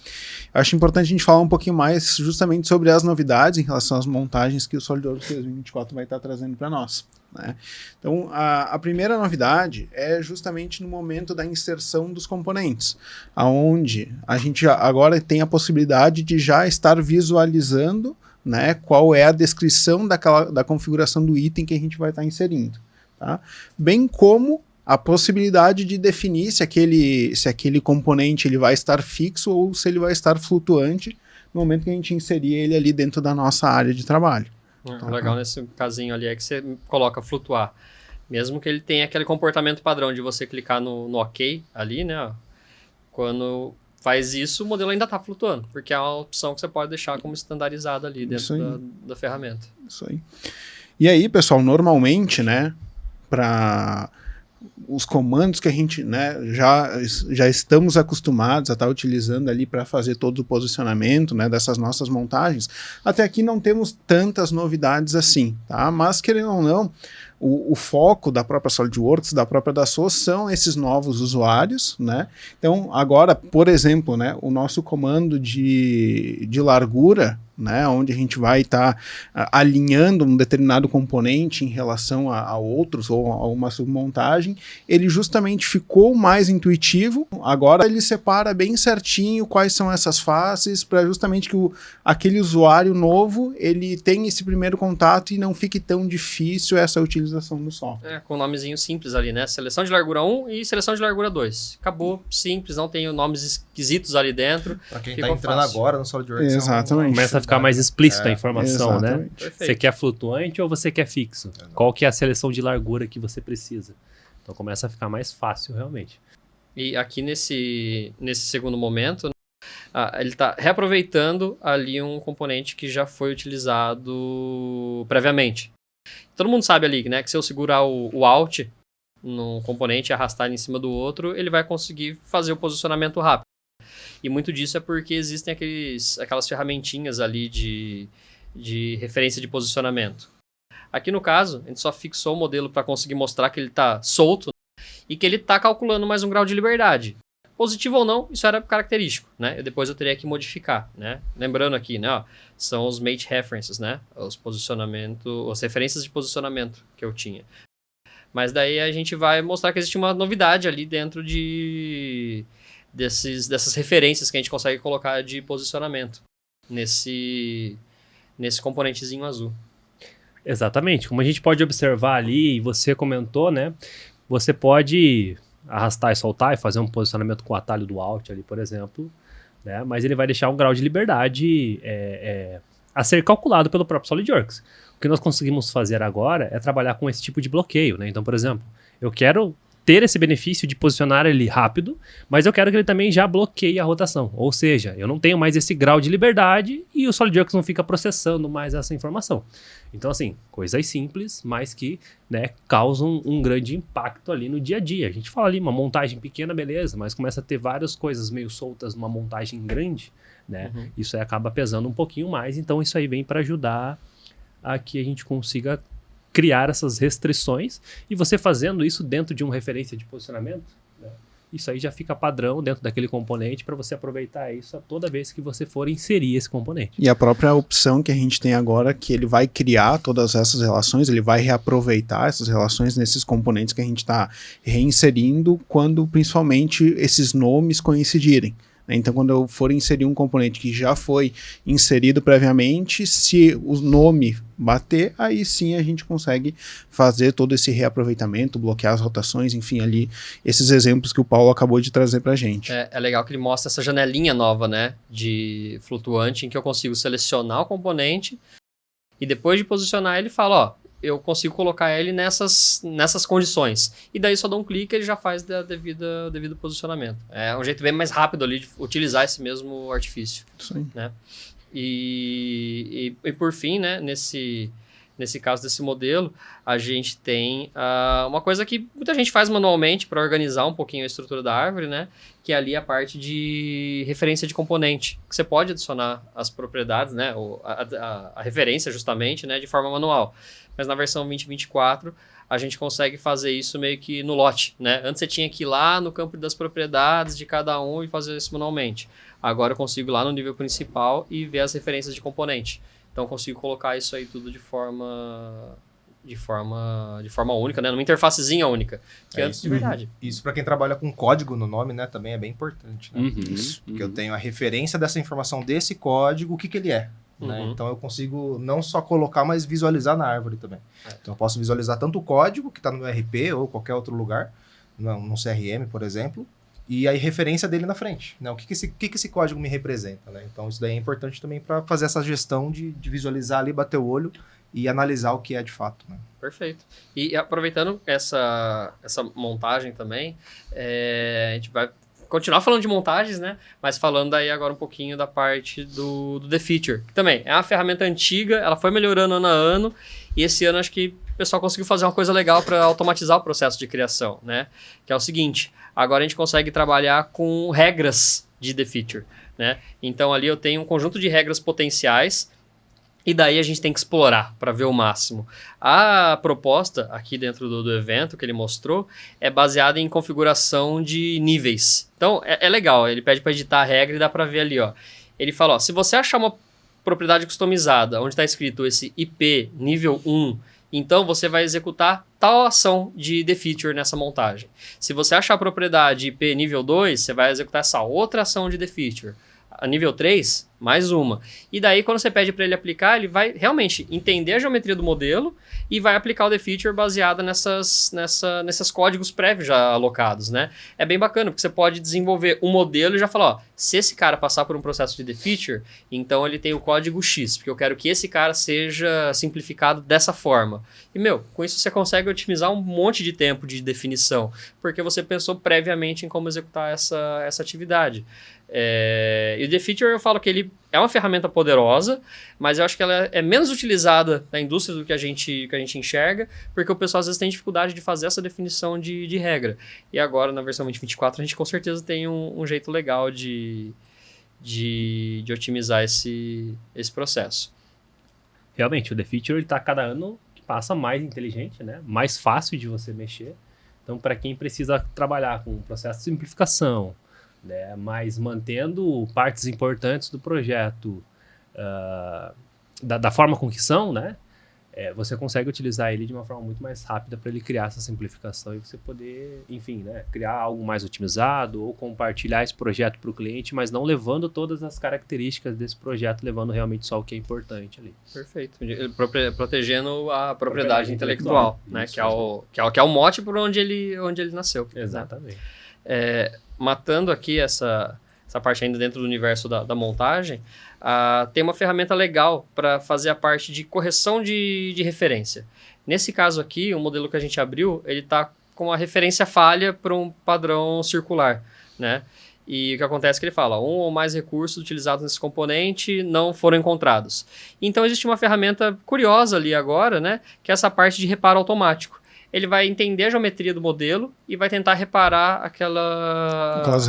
eu acho importante a gente falar um pouquinho mais justamente sobre as novidades em relação às montagens que o SolidWorks 2024 vai estar trazendo para nós. Né? Então, a primeira novidade é justamente no momento da inserção dos componentes, onde a gente agora tem a possibilidade de já estar visualizando, né, qual é a descrição da configuração do item que a gente vai estar inserindo. Tá? Bem como a possibilidade de definir se aquele componente ele vai estar fixo ou se ele vai estar flutuante no momento que a gente inserir ele ali dentro da nossa área de trabalho. O legal nesse casinho ali é que você coloca flutuar. Mesmo que ele tenha aquele comportamento padrão de você clicar no OK ali, né? Quando faz isso, o modelo ainda está flutuando, porque é uma opção que você pode deixar como estandarizada ali dentro da ferramenta. Isso aí. E aí, pessoal, normalmente, né, para os comandos que a gente, né, já estamos acostumados a estar utilizando ali para fazer todo o posicionamento, né, dessas nossas montagens, até aqui não temos tantas novidades assim, tá? Mas, querendo ou não, o foco da própria SolidWorks, da própria Dassault, são esses novos usuários, né? Então, agora, por exemplo, né, o nosso comando de largura, né, onde a gente vai estar alinhando um determinado componente em relação a outros ou a uma submontagem, ele justamente ficou mais intuitivo. Agora ele separa bem certinho quais são essas faces para justamente que aquele usuário novo ele tenha esse primeiro contato e não fique tão difícil essa utilização do software. Com um nomezinho simples ali, né? Seleção de largura 1 e seleção de largura 2. Acabou, simples, não tem nomes esquisitos ali dentro. Para quem está entrando agora no SolidWorks. Exatamente. Começa a ficar mais explícita a informação, né? Perfeito. Você quer flutuante ou você quer fixo? Qual que é a seleção de largura que você precisa? Então começa a ficar mais fácil realmente. E aqui nesse segundo momento, ele está reaproveitando ali um componente que já foi utilizado previamente. Todo mundo sabe ali, né, que se eu segurar o Alt num componente e arrastar ele em cima do outro, ele vai conseguir fazer o posicionamento rápido. E muito disso é porque existem aquelas ferramentinhas ali de referência de posicionamento. Aqui no caso, a gente só fixou o modelo para conseguir mostrar que ele está solto e que ele está calculando mais um grau de liberdade. Positivo ou não, isso era característico, né? Depois eu teria que modificar, né? Lembrando aqui, né? Ó, são os mate references, né? As referências de posicionamento que eu tinha. Mas daí a gente vai mostrar que existe uma novidade ali dentro dessas referências que a gente consegue colocar de posicionamento nesse componentezinho azul. Exatamente. Como a gente pode observar ali, e você comentou, né? Você pode arrastar e soltar e fazer um posicionamento com o atalho do Alt ali, por exemplo, né? Mas ele vai deixar um grau de liberdade a ser calculado pelo próprio SolidWorks. O que nós conseguimos fazer agora é trabalhar com esse tipo de bloqueio, né? Então, por exemplo, eu quero ter esse benefício de posicionar ele rápido, mas eu quero que ele também já bloqueie a rotação. Ou seja, eu não tenho mais esse grau de liberdade e o SolidWorks não fica processando mais essa informação. Então, assim, coisas simples, mas que, né, causam um grande impacto ali no dia a dia. A gente fala ali, uma montagem pequena, beleza, mas começa a ter várias coisas meio soltas numa montagem grande, né? Uhum. Isso aí acaba pesando um pouquinho mais, então isso aí vem para ajudar a que a gente consiga criar essas restrições, e você fazendo isso dentro de uma referência de posicionamento, né, isso aí já fica padrão dentro daquele componente para você aproveitar isso toda vez que você for inserir esse componente. E a própria opção que a gente tem agora, que ele vai criar todas essas relações, ele vai reaproveitar essas relações nesses componentes que a gente está reinserindo, quando principalmente esses nomes coincidirem. Então, quando eu for inserir um componente que já foi inserido previamente, se o nome bater, aí sim a gente consegue fazer todo esse reaproveitamento, bloquear as rotações, enfim, ali, esses exemplos que o Paulo acabou de trazer pra gente. É legal que ele mostra essa janelinha nova, né, de flutuante, em que eu consigo selecionar o componente e depois de posicionar ele fala, ó, eu consigo colocar ele nessas condições. E daí só dá um clique e ele já faz o devido posicionamento. É um jeito bem mais rápido ali de utilizar esse mesmo artifício. Sim. Né? E por fim, né, nesse caso desse modelo, a gente tem uma coisa que muita gente faz manualmente para organizar um pouquinho a estrutura da árvore, né, que é ali a parte de referência de componente, que você pode adicionar as propriedades, né, a referência justamente, né, de forma manual. Mas na versão 2024 a gente consegue fazer isso meio que no lote, né? Antes você tinha que ir lá no campo das propriedades de cada um e fazer isso manualmente. Agora eu consigo ir lá no nível principal e ver as referências de componente. Então eu consigo colocar isso aí tudo de forma única, né? Numa interfacezinha única, que antes de verdade. Isso para quem trabalha com código no nome, né, também é bem importante, né? Isso, porque eu tenho a referência dessa informação desse código, o que ele é. Né? Então eu consigo não só colocar, mas visualizar na árvore também. Então eu posso visualizar tanto o código que está no ERP ou qualquer outro lugar, no CRM, por exemplo, e a referência dele na frente. Né? O que esse código me representa? Né? Então isso daí é importante também para fazer essa gestão de visualizar ali, bater o olho e analisar o que é de fato. Né? Perfeito. E aproveitando essa montagem também, a gente vai continuar falando de montagens, né? Mas falando aí agora um pouquinho da parte do The Feature, que também é uma ferramenta antiga, ela foi melhorando ano a ano, e esse ano acho que o pessoal conseguiu fazer uma coisa legal para automatizar o processo de criação, né? Que é o seguinte, agora a gente consegue trabalhar com regras de The Feature, né? Então ali eu tenho um conjunto de regras potenciais E daí a gente tem que explorar para ver o máximo. A proposta aqui dentro do evento que ele mostrou é baseada em configuração de níveis. Então é legal, ele pede para editar a regra e dá para ver ali, ó. Ele fala, ó, se você achar uma propriedade customizada onde está escrito esse IP nível 1, então você vai executar tal ação de defeature nessa montagem. Se você achar a propriedade IP nível 2, você vai executar essa outra ação de defeature. A nível 3, mais uma. E daí, quando você pede para ele aplicar, ele vai realmente entender a geometria do modelo e vai aplicar o defeature baseado nesses códigos prévios já alocados, né? É bem bacana, porque você pode desenvolver um modelo e já falar, ó, se esse cara passar por um processo de defeature, então ele tem o código X, porque eu quero que esse cara seja simplificado dessa forma. E, com isso você consegue otimizar um monte de tempo de definição, porque você pensou previamente em como executar essa atividade. E o defeature eu falo que ele é uma ferramenta poderosa, mas eu acho que ela é menos utilizada na indústria do que a gente enxerga, porque o pessoal às vezes tem dificuldade de fazer essa definição de regra. E agora, na versão 2024, a gente com certeza tem um jeito legal de otimizar esse processo. Realmente, o defeature está cada ano que passa mais inteligente, né? Mais fácil de você mexer. Então, para quem precisa trabalhar com um processo de simplificação, né, mas mantendo partes importantes do projeto da forma com que são, né, você consegue utilizar ele de uma forma muito mais rápida para ele criar essa simplificação e você poder, enfim, né, criar algo mais otimizado ou compartilhar esse projeto para o cliente, mas não levando todas as características desse projeto, levando realmente só o que é importante ali. Perfeito. Protegendo a propriedade intelectual, né, que é o mote por onde ele nasceu. Exatamente. Né? Matando aqui essa parte ainda dentro do universo da montagem, tem uma ferramenta legal para fazer a parte de correção de referência. Nesse caso aqui, o modelo que a gente abriu, ele está com uma referência falha para um padrão circular, né? E o que acontece é que ele fala, um ou mais recursos utilizados nesse componente não foram encontrados. Então, existe uma ferramenta curiosa ali agora, né? Que é essa parte de reparo automático. Ele vai entender a geometria do modelo e vai tentar reparar aquelas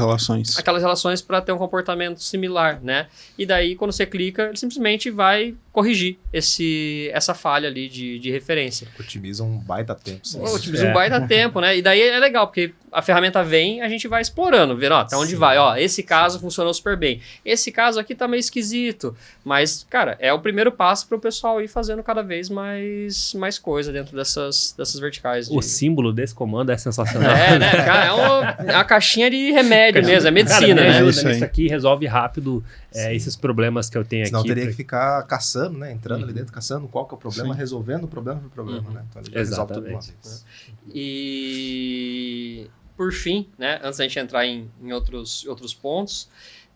relações para ter um comportamento similar, né? E daí, quando você clica, ele simplesmente vai corrigir essa falha ali de referência. Otimiza um baita tempo. Otimiza um baita tempo, né? E daí é legal, porque a ferramenta vem, a gente vai explorando, vendo, até onde vai. Ó, esse caso funcionou super bem. Esse caso aqui tá meio esquisito. Mas, cara, é o primeiro passo para o pessoal ir fazendo cada vez mais coisa dentro dessas verticais. O símbolo desse comando é sensacional. Né, cara? É uma caixinha de remédio mesmo, é medicina, cara, né? Ajuda nisso aqui, resolve rápido esses problemas que eu tenho Senão aqui. Senão teria que ficar caçando, né? Entrando ali dentro, caçando qual que é o problema, resolvendo o problema por problema, né? Então ele já resolve tudo de uma vez. E por fim, né? Antes da gente entrar em outros pontos,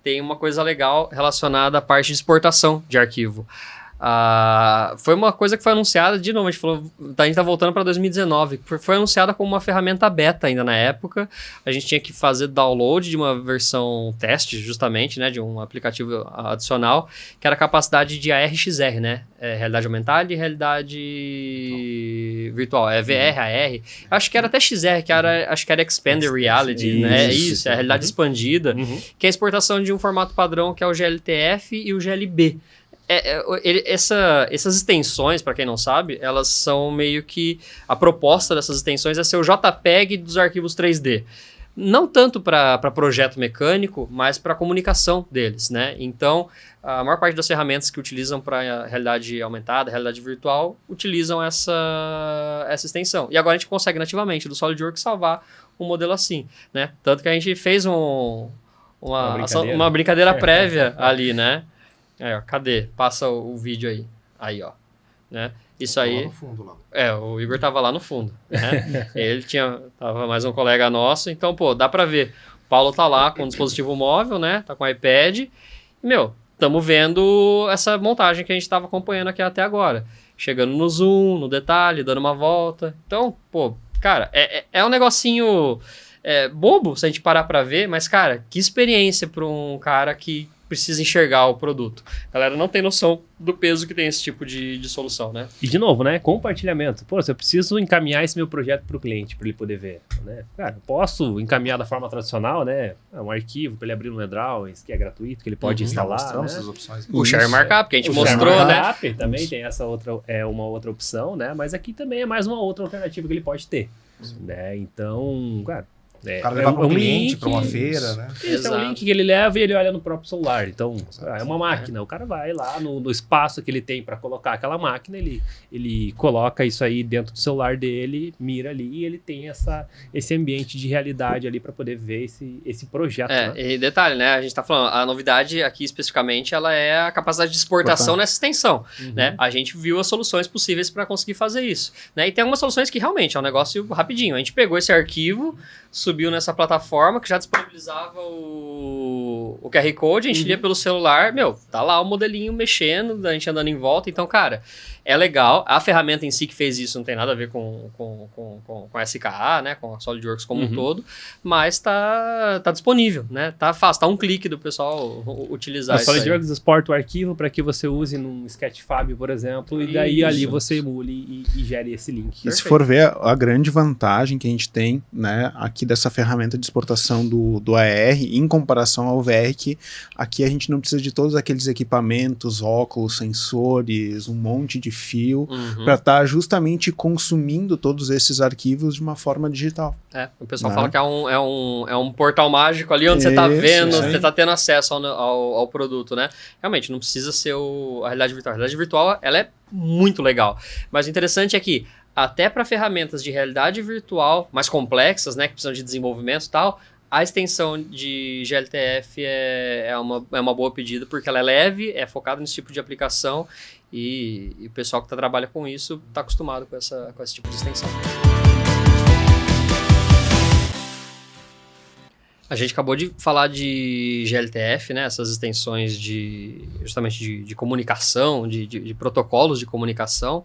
tem uma coisa legal relacionada à parte de exportação de arquivo. Foi uma coisa que foi anunciada, de novo, a gente tá voltando para 2019, foi anunciada como uma ferramenta beta ainda na época. A gente tinha que fazer download de uma versão teste, justamente, né, de um aplicativo adicional, que era a capacidade de ARXR, né, realidade aumentada e realidade virtual, VR, AR. Acho que era até XR, acho que era Expanded Reality, né, isso, é a realidade expandida, que é a exportação de um formato padrão que é o GLTF e o GLB. Essas extensões, para quem não sabe, elas são meio que... A proposta dessas extensões é ser o JPEG dos arquivos 3D. Não tanto para projeto mecânico, mas para comunicação deles, né? Então, a maior parte das ferramentas que utilizam para realidade aumentada, realidade virtual, utilizam essa extensão. E agora a gente consegue nativamente do SolidWorks salvar um modelo assim, né? Tanto que a gente fez uma brincadeira prévia ali, né? Ó, cadê? Passa o vídeo aí. Aí, ó. Né? Isso aí... Lá no fundo, lá. O Igor tava lá no fundo. Né? Tava mais um colega nosso. Então, dá pra ver. O Paulo tá lá com o dispositivo móvel, né? Tá com o iPad. E, estamos vendo essa montagem que a gente tava acompanhando aqui até agora. Chegando no zoom, no detalhe, dando uma volta. Então, cara, é um negocinho bobo se a gente parar pra ver. Mas, cara, que experiência pra um cara que precisa enxergar o produto. A galera não tem noção do peso que tem esse tipo de solução, né? E de novo, né? Compartilhamento. Pô, se eu preciso encaminhar esse meu projeto para o cliente, para ele poder ver, né? Cara, eu posso encaminhar da forma tradicional, né? Um arquivo para ele abrir no eDrawings, que é gratuito, que ele pode instalar, Mostramos né? essas opções. O Share Markup, que a gente O mostrou, Share né? Markup também tem essa outra, uma outra opção, né? Mas aqui também é mais uma outra alternativa que ele pode ter, né? Então, cara, O cara levar para um cliente, link, para uma feira, né? Esse é Exato. um link que ele leva e ele olha no próprio celular. Então, é uma máquina. O cara vai lá no espaço que ele tem para colocar aquela máquina, ele coloca isso aí dentro do celular dele, mira ali e ele tem esse ambiente de realidade ali para poder ver esse projeto. Né? E detalhe, né? A gente tá falando, a novidade aqui especificamente, ela é a capacidade de exportação nessa extensão, né? A gente viu as soluções possíveis para conseguir fazer isso, né? E tem algumas soluções que realmente é um negócio rapidinho. A gente pegou esse arquivo, subiu nessa plataforma que já disponibilizava o QR Code, a gente lia pelo celular, tá lá o modelinho mexendo, a gente andando em volta, então, cara, é legal. A ferramenta em si que fez isso não tem nada a ver com a SKA, né, com a SolidWorks como um todo, mas tá disponível, né, tá fácil, tá um clique do pessoal utilizar A isso aí. SolidWorks exporta o arquivo para que você use num Sketchfab, por exemplo, e daí ali você emule e gere esse link. E se for ver a grande vantagem que a gente tem, né, aqui dessa ferramenta de exportação do AR em comparação ao VR, que aqui a gente não precisa de todos aqueles equipamentos, óculos, sensores, um monte de fio, para estar justamente consumindo todos esses arquivos de uma forma digital. O pessoal fala que é um portal mágico ali onde você tá vendo, você tá tendo acesso ao produto, né? Realmente, não precisa ser a realidade virtual. A realidade virtual, ela é muito legal. Mas o interessante é que, até para ferramentas de realidade virtual mais complexas, né, que precisam de desenvolvimento e tal, a extensão de GLTF é uma boa pedida, porque ela é leve, é focada nesse tipo de aplicação e o pessoal que trabalha com isso está acostumado com esse tipo de extensão. A gente acabou de falar de GLTF, né, essas extensões justamente de comunicação, de protocolos de comunicação.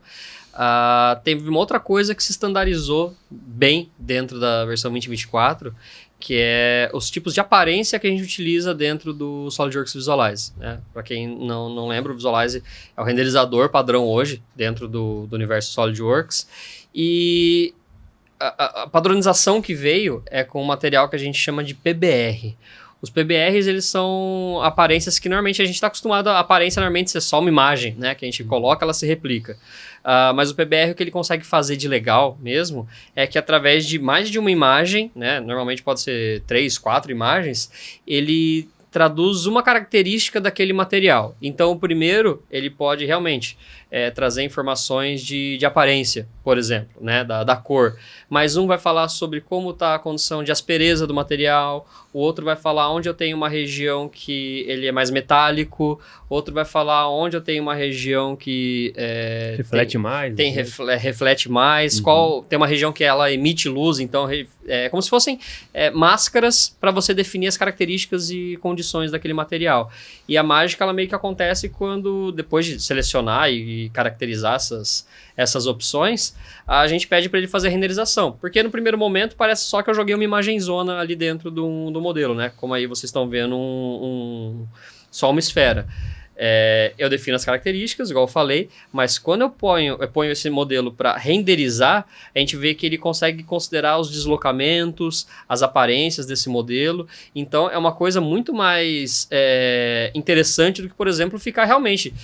Teve uma outra coisa que se estandarizou bem dentro da versão 2024, que é os tipos de aparência que a gente utiliza dentro do SolidWorks Visualize, né? Para quem não lembra, o Visualize é o renderizador padrão hoje dentro do universo SolidWorks. E a padronização que veio é com um material que a gente chama de PBR. Os PBRs, eles são aparências que normalmente a gente está acostumado a aparência normalmente ser só uma imagem, né? Que a gente coloca, ela se replica. Mas o PBR, o que ele consegue fazer de legal mesmo, é que através de mais de uma imagem, né? Normalmente pode ser 3, 4 imagens, ele traduz uma característica daquele material. Então, o primeiro, ele pode realmente trazer informações de aparência, por exemplo, né, da cor. Mas um vai falar sobre como está a condição de aspereza do material, o outro vai falar onde eu tenho uma região que ele é mais metálico, outro vai falar onde eu tenho uma região que reflete mais. Reflete mais, tem uma região que ela emite luz, então é como se fossem máscaras para você definir as características e condições daquele material. E a mágica, ela meio que acontece quando, depois de selecionar e caracterizar essas opções, a gente pede para ele fazer a renderização. Porque no primeiro momento parece só que eu joguei uma imagenzona ali dentro do modelo, né? Como aí vocês estão vendo só uma esfera. Eu defino as características, igual eu falei, mas quando eu ponho esse modelo para renderizar, a gente vê que ele consegue considerar os deslocamentos, as aparências desse modelo. Então é uma coisa muito mais interessante do que, por exemplo, ficar realmente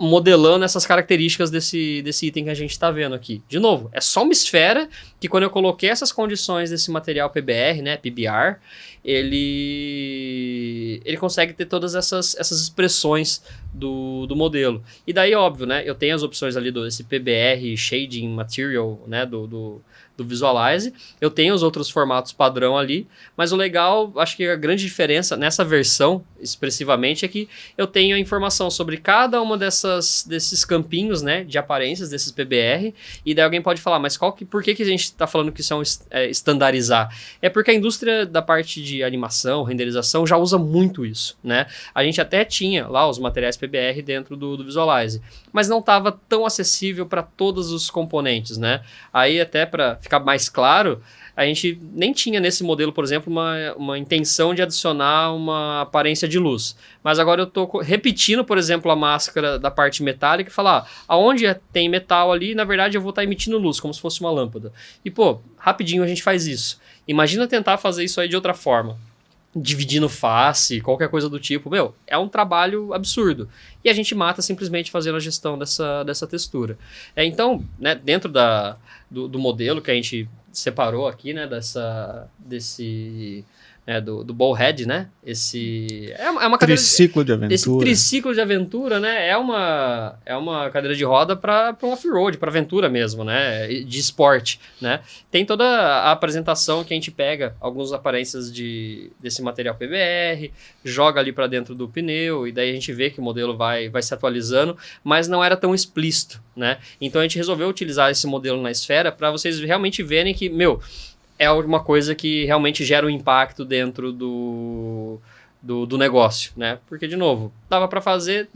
modelando essas características desse item que a gente está vendo aqui. De novo, é só uma esfera que quando eu coloquei essas condições desse material PBR, né, PBR, ele consegue ter todas essas expressões do modelo. E daí, óbvio, né, eu tenho as opções ali desse PBR Shading Material, né, do Visualize, eu tenho os outros formatos padrão ali, mas o legal, acho que a grande diferença nessa versão, expressivamente, é que eu tenho a informação sobre cada uma desses campinhos, né, de aparências, desses PBR, e daí alguém pode falar, mas por que a gente está falando que isso estandarizar? É porque a indústria da parte de animação, renderização, já usa muito isso, né? A gente até tinha lá os materiais PBR dentro do Visualize, mas não estava tão acessível para todos os componentes, né? Aí até para ficar mais claro, a gente nem tinha nesse modelo, por exemplo, uma intenção de adicionar uma aparência de luz. Mas agora eu estou repetindo, por exemplo, a máscara da parte metálica e falar, aonde tem metal ali, na verdade eu vou estar emitindo luz, como se fosse uma lâmpada. E, pô, rapidinho a gente faz isso. Imagina tentar fazer isso aí de outra forma. Dividindo face, qualquer coisa do tipo, é um trabalho absurdo. E a gente mata simplesmente fazendo a gestão dessa textura. Então, né, dentro do modelo que a gente separou aqui, né, do Ballhead, né, é uma cadeira... Triciclo de aventura. Esse triciclo de aventura, né, é uma cadeira de roda para um off-road, para aventura mesmo, né, de esporte, né. Tem toda a apresentação que a gente pega algumas aparências desse material PBR, joga ali para dentro do pneu e daí a gente vê que o modelo vai se atualizando, mas não era tão explícito, né. Então a gente resolveu utilizar esse modelo na esfera para vocês realmente verem que, é uma coisa que realmente gera um impacto dentro do negócio, né? Porque, de novo, dava para fazer,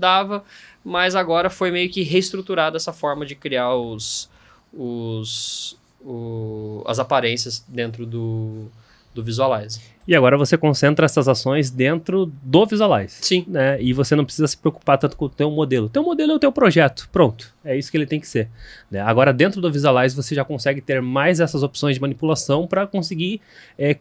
mas agora foi meio que reestruturada essa forma de criar as aparências dentro do Visualize. E agora você concentra essas ações dentro do Visualize. Sim. Né? E você não precisa se preocupar tanto com o teu modelo. O teu modelo é o teu projeto. Pronto. É isso que ele tem que ser. Né? Agora, dentro do Visualize, você já consegue ter mais essas opções de manipulação para conseguir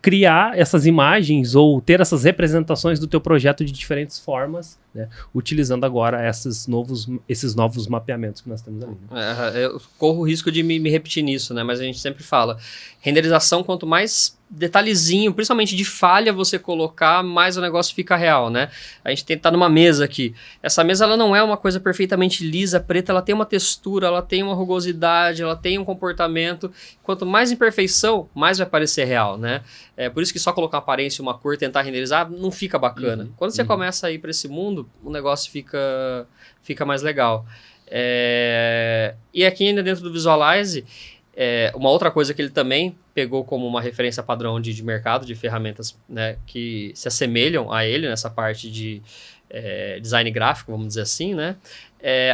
criar essas imagens ou ter essas representações do teu projeto de diferentes formas, né? Utilizando agora esses novos mapeamentos que nós temos ali. Né? Eu corro o risco de me repetir nisso, né? Mas a gente sempre fala, renderização, quanto mais detalhezinho, principalmente de falha você colocar, mais o negócio fica real, né? A gente tá numa mesa aqui. Essa mesa, ela não é uma coisa perfeitamente lisa, preta, ela tem uma textura, ela tem uma rugosidade, ela tem um comportamento. Quanto mais imperfeição, mais vai parecer real, né? É por isso que só colocar uma aparência, uma cor, tentar renderizar, não fica bacana. Quando você começa a ir para esse mundo, o negócio fica mais legal. E aqui ainda dentro do Visualize, uma outra coisa que ele também pegou como uma referência padrão de mercado, de ferramentas, né, que se assemelham a ele nessa parte de design gráfico, vamos dizer assim, né?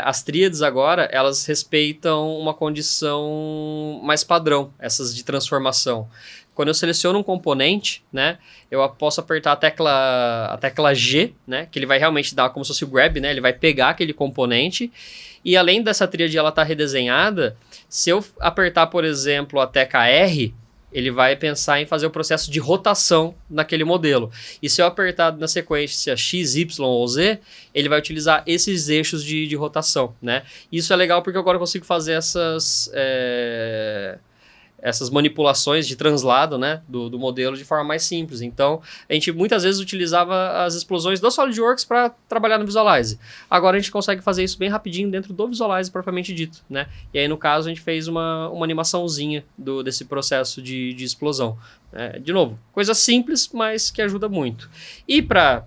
As tríades agora, elas respeitam uma condição mais padrão, essas de transformação. Quando eu seleciono um componente, né, eu posso apertar a tecla G, né, que ele vai realmente dar como se fosse o grab, né, ele vai pegar aquele componente, e além dessa tríade ela estar redesenhada, se eu apertar, por exemplo, a tecla R, ele vai pensar em fazer o processo de rotação naquele modelo. E se eu apertar na sequência X, Y ou Z, ele vai utilizar esses eixos de rotação, né? Isso é legal porque agora eu consigo fazer essas manipulações de translado, né, do modelo de forma mais simples. Então, a gente muitas vezes utilizava as explosões do SolidWorks para trabalhar no Visualize. Agora a gente consegue fazer isso bem rapidinho dentro do Visualize propriamente dito, né? E aí, no caso, a gente fez uma animaçãozinha desse processo de explosão. De novo, coisa simples, mas que ajuda muito. E para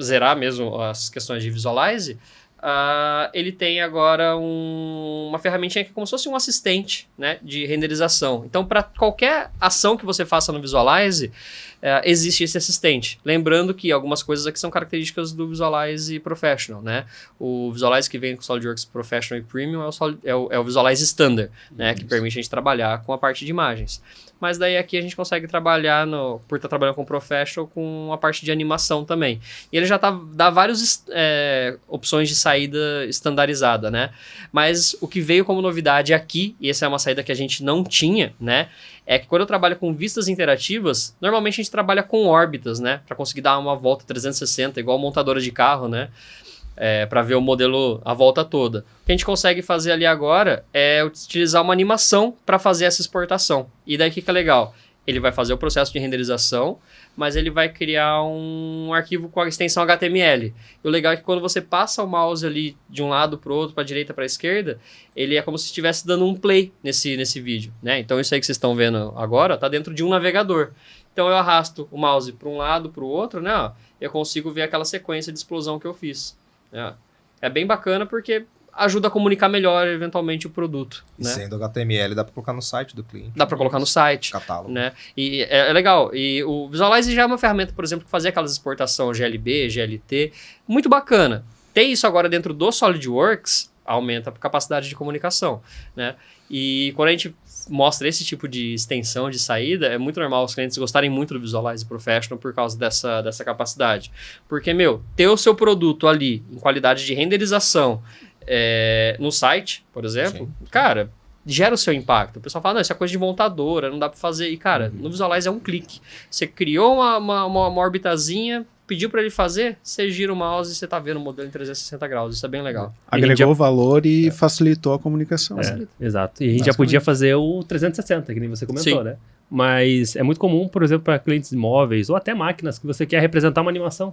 zerar mesmo as questões de Visualize, ele tem agora uma ferramentinha que é como se fosse um assistente, né, de renderização. Então, para qualquer ação que você faça no Visualize, existe esse assistente. Lembrando que algumas coisas aqui são características do Visualize Professional, né? O Visualize que vem com o SolidWorks Professional e Premium é o Visualize Standard, né, que permite a gente trabalhar com a parte de imagens. Mas daí aqui a gente consegue trabalhar, por estar trabalhando com o Professional, com a parte de animação também. E ele já dá várias opções de saída estandarizada, né? Mas o que veio como novidade aqui, e essa é uma saída que a gente não tinha, né? É que quando eu trabalho com vistas interativas, normalmente a gente trabalha com órbitas, né? Para conseguir dar uma volta 360, igual montadora de carro, né? Para ver o modelo a volta toda. O que a gente consegue fazer ali agora é utilizar uma animação para fazer essa exportação. E daí o que é legal? Ele vai fazer o processo de renderização, mas ele vai criar um arquivo com a extensão HTML. E o legal é que quando você passa o mouse ali de um lado para o outro, para a direita para a esquerda, ele é como se estivesse dando um play nesse vídeo, né? Então isso aí que vocês estão vendo agora está dentro de um navegador. Então eu arrasto o mouse para um lado, para o outro, né? Eu consigo ver aquela sequência de explosão que eu fiz. É bem bacana porque ajuda a comunicar melhor, eventualmente, o produto. E né? sendo HTML, dá para colocar no site do cliente. Dá para colocar no site. Catálogo. Né? E é legal. E o Visualize já é uma ferramenta, por exemplo, que fazia aquelas exportações GLB, GLT. Muito bacana. Ter isso agora dentro do SolidWorks aumenta a capacidade de comunicação. Né? E quando a gente mostra esse tipo de extensão de saída, é muito normal os clientes gostarem muito do Visualize Professional por causa dessa capacidade. Porque, ter o seu produto ali em qualidade de renderização no site, por exemplo, cara, gera o seu impacto. O pessoal fala, não, isso é coisa de montadora, não dá para fazer. E, cara, no Visualize é um clique. Você criou uma orbitazinha, pediu para ele fazer, você gira o mouse e você tá vendo o modelo em 360 graus. Isso é bem legal. Agregou valor e facilitou a comunicação. Exato. E a gente já podia fazer o 360, que nem você comentou, Sim. né? Mas é muito comum, por exemplo, para clientes imóveis ou até máquinas que você quer representar uma animação.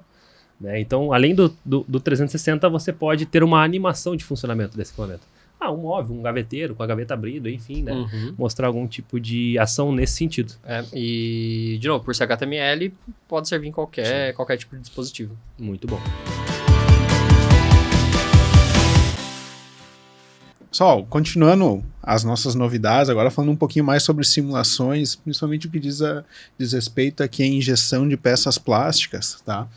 Né? Então, além do 360, você pode ter uma animação de funcionamento desse equipamento. Um móvel, um gaveteiro com a gaveta abrindo, enfim, né? Mostrar algum tipo de ação nesse sentido. E, de novo, por ser HTML, pode servir em qualquer tipo de dispositivo. Muito bom. Pessoal, continuando as nossas novidades, agora falando um pouquinho mais sobre simulações, principalmente o que diz respeito aqui à injeção de peças plásticas, tá?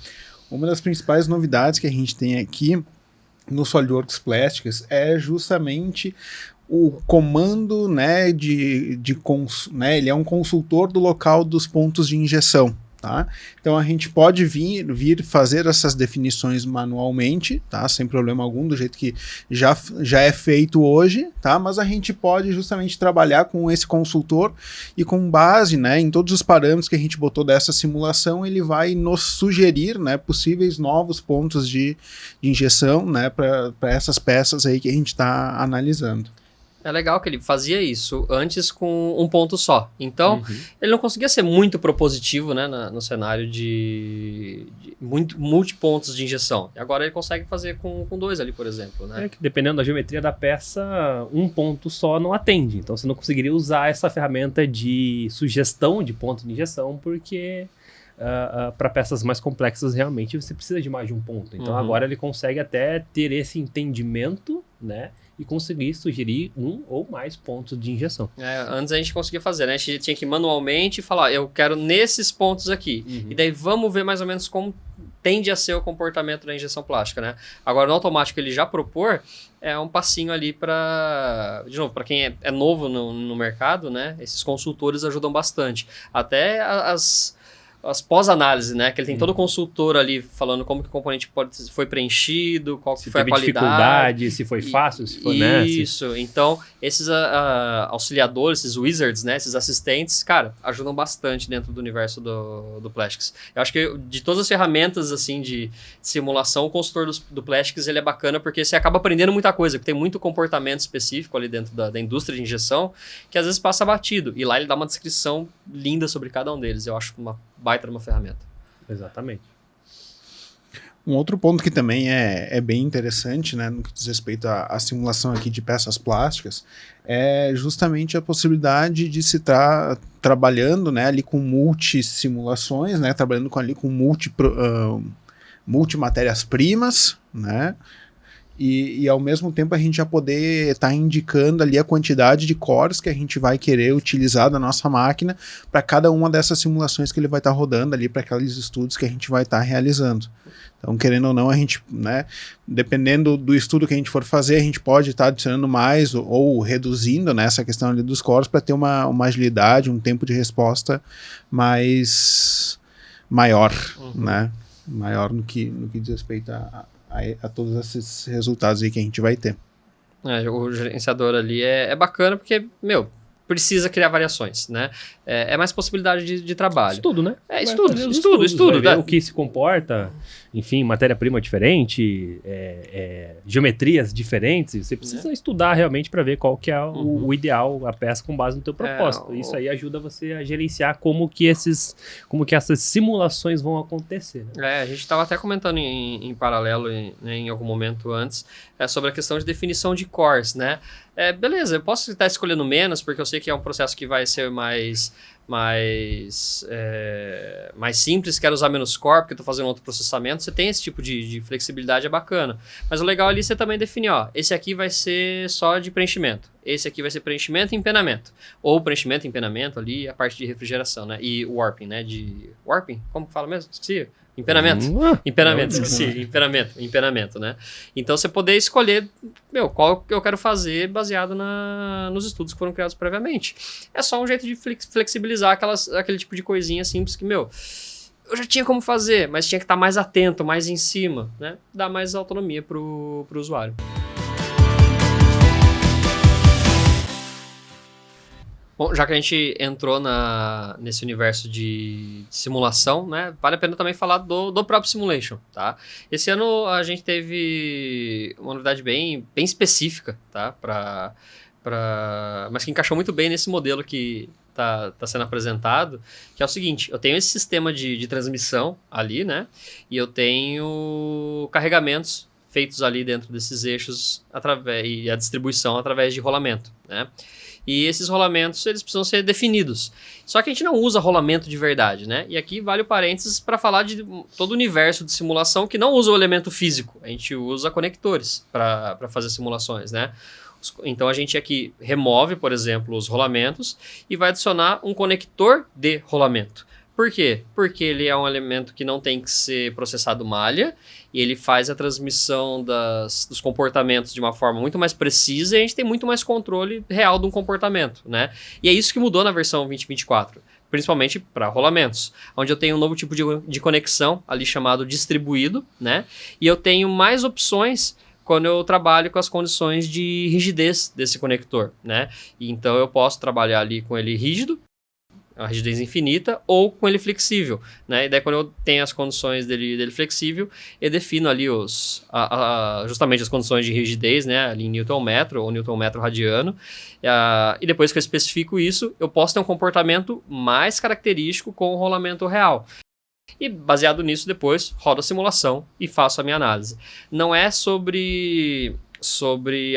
Uma das principais novidades que a gente tem aqui no SolidWorks Plastics é justamente o comando, né, ele é um consultor do local dos pontos de injeção, tá? Então a gente pode vir fazer essas definições manualmente, tá? Sem problema algum, do jeito que já é feito hoje, tá? Mas a gente pode justamente trabalhar com esse consultor e com base, né, em todos os parâmetros que a gente botou dessa simulação, ele vai nos sugerir, né, possíveis novos pontos de injeção, né, para essas peças aí que a gente está analisando. É legal que ele fazia isso antes com um ponto só. Então, ele não conseguia ser muito propositivo, né, no cenário de multipontos de injeção. E agora ele consegue fazer com 2 ali, por exemplo. Né? Que dependendo da geometria da peça, um ponto só não atende. Então, você não conseguiria usar essa ferramenta de sugestão de ponto de injeção, porque para peças mais complexas, realmente, você precisa de mais de um ponto. Então, agora ele consegue até ter esse entendimento, né? E conseguir sugerir um ou mais pontos de injeção. Antes a gente conseguia fazer, né? A gente tinha que manualmente falar, eu quero nesses pontos aqui. E daí vamos ver mais ou menos como tende a ser o comportamento da injeção plástica, né? Agora, no automático, ele já propor, é um passinho ali para... De novo, para quem é novo no mercado, né? Esses consultores ajudam bastante. Até as pós-análises, né? Que ele tem todo o consultor ali falando como que o componente foi preenchido, qual que foi a qualidade. Dificuldade, se foi fácil, se foi, né? Isso. Então, esses auxiliadores, esses wizards, né? Esses assistentes, cara, ajudam bastante dentro do universo do Plastics. Eu acho que de todas as ferramentas, assim, de simulação, o consultor do Plastics, ele é bacana porque você acaba aprendendo muita coisa, porque tem muito comportamento específico ali dentro da indústria de injeção, que às vezes passa batido. E lá ele dá uma descrição linda sobre cada um deles. Eu acho uma baita de uma ferramenta. Exatamente. Um outro ponto que também é bem interessante, né, no que diz respeito à simulação aqui de peças plásticas, é justamente a possibilidade de se estar trabalhando, né, ali com multi-simulações, né, trabalhando com multi-matérias-primas, né, e ao mesmo tempo a gente já poder estar indicando ali a quantidade de cores que a gente vai querer utilizar da nossa máquina para cada uma dessas simulações que ele vai estar rodando ali, para aqueles estudos que a gente vai estar realizando. Então, querendo ou não, a gente, né, dependendo do estudo que a gente for fazer, a gente pode estar adicionando mais ou reduzindo, né, essa questão ali dos cores para ter uma agilidade, um tempo de resposta maior, né, maior no que diz respeito a todos esses resultados aí que a gente vai ter. O gerenciador ali é bacana porque, precisa criar variações, né? É mais possibilidade de trabalho. Estudo, né? Estudo. Ver o que se comporta, enfim, matéria-prima diferente, geometrias diferentes. Você precisa estudar realmente para ver qual que é o ideal, a peça com base no teu propósito. Isso aí ajuda você a gerenciar como que essas simulações vão acontecer. Né? A gente estava até comentando em paralelo em algum momento antes sobre a questão de definição de cores, né? Beleza, eu posso estar escolhendo menos, porque eu sei que é um processo que vai ser mais mais simples, quero usar menos core porque estou fazendo outro processamento, você tem esse tipo de flexibilidade, é bacana. Mas o legal ali é você também definir, ó, esse aqui vai ser só de preenchimento, esse aqui vai ser preenchimento e empenamento, ou preenchimento e empenamento ali, a parte de refrigeração, né, e warping, né, warping? Como que fala mesmo? Esqueci. Empenamento. Esqueci. Empenamento, né? Então, você poder escolher, qual eu quero fazer baseado nos estudos que foram criados previamente. É só um jeito de flexibilizar aquele tipo de coisinha simples que, eu já tinha como fazer, mas tinha que estar mais atento, mais em cima, né? Dar mais autonomia pro usuário. Bom, já que a gente entrou nesse universo de simulação, né, vale a pena também falar do próprio simulation, tá? Esse ano a gente teve uma novidade bem específica, tá? Mas que encaixou muito bem nesse modelo que tá sendo apresentado, que é o seguinte, eu tenho esse sistema de transmissão ali, né, e eu tenho carregamentos feitos ali dentro desses eixos e a distribuição através de rolamento, né? E esses rolamentos, eles precisam ser definidos. Só que a gente não usa rolamento de verdade, né? E aqui vale o parênteses para falar de todo o universo de simulação que não usa o elemento físico. A gente usa conectores para fazer simulações, né? Então a gente aqui remove, por exemplo, os rolamentos e vai adicionar um conector de rolamento. Por quê? Porque ele é um elemento que não tem que ser processado malha e ele faz a transmissão dos comportamentos de uma forma muito mais precisa e a gente tem muito mais controle real de um comportamento, né? E é isso que mudou na versão 2024, principalmente para rolamentos, onde eu tenho um novo tipo de conexão ali chamado distribuído, né? E eu tenho mais opções quando eu trabalho com as condições de rigidez desse conector, né? E então eu posso trabalhar ali com ele rígido, a rigidez infinita, ou com ele flexível, né? E daí quando eu tenho as condições dele flexível, eu defino ali justamente as condições de rigidez, né? Ali em Newton-metro ou Newton-metro radiano. E depois que eu especifico isso, eu posso ter um comportamento mais característico com o rolamento real. E baseado nisso, depois rodo a simulação e faço a minha análise. Não é sobre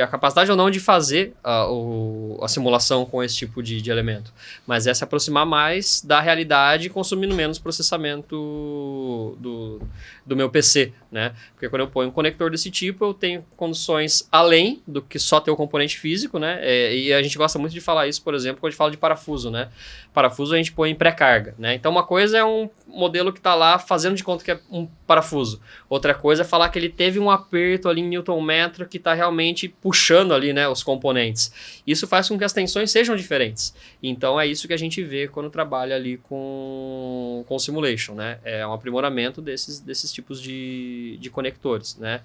a capacidade ou não de fazer a simulação com esse tipo de elemento, mas é se aproximar mais da realidade consumindo menos processamento do meu PC, né? Porque quando eu ponho um conector desse tipo, eu tenho condições além do que só ter o componente físico, né? E a gente gosta muito de falar isso, por exemplo, quando a gente fala de parafuso, né? Parafuso a gente põe em pré-carga, né? Então uma coisa é um modelo que está lá fazendo de conta que é um parafuso. Outra coisa é falar que ele teve um aperto ali em Newton-metro que está realmente puxando ali, né, os componentes. Isso faz com que as tensões sejam diferentes. Então é isso que a gente vê quando trabalha ali com simulation, né? É um aprimoramento desses tipos de conectores, né?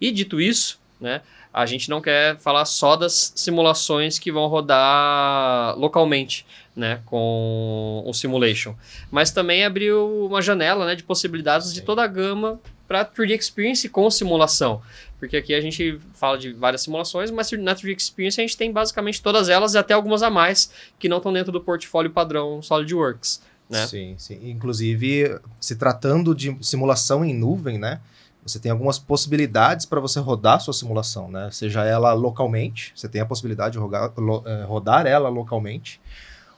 E dito isso, né, a gente não quer falar só das simulações que vão rodar localmente, né, com o simulation, mas também abriu uma janela, né, de possibilidades de toda a gama para 3D Experience com simulação, porque aqui a gente fala de várias simulações, mas na 3D Experience a gente tem basicamente todas elas e até algumas a mais que não estão dentro do portfólio padrão SolidWorks, né? Sim. Inclusive, se tratando de simulação em nuvem, né, você tem algumas possibilidades para você rodar a sua simulação, né? Seja ela localmente, você tem a possibilidade de rodar ela localmente,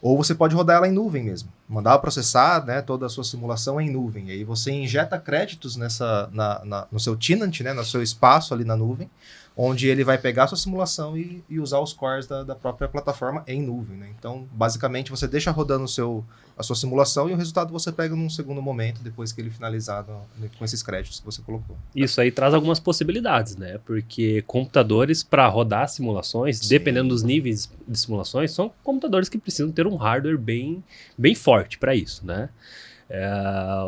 ou você pode rodar ela em nuvem mesmo. Mandar processar, né, toda a sua simulação em nuvem. E aí você injeta créditos no seu tenant, né, no seu espaço ali na nuvem, onde ele vai pegar a sua simulação e usar os cores da própria plataforma em nuvem, né? Então, basicamente, você deixa rodando a sua simulação e o resultado você pega num segundo momento, depois que ele finalizar com esses créditos que você colocou. Isso aí traz algumas possibilidades, né? Porque computadores para rodar simulações, sim, dependendo dos níveis de simulações, são computadores que precisam ter um hardware bem forte para isso, né?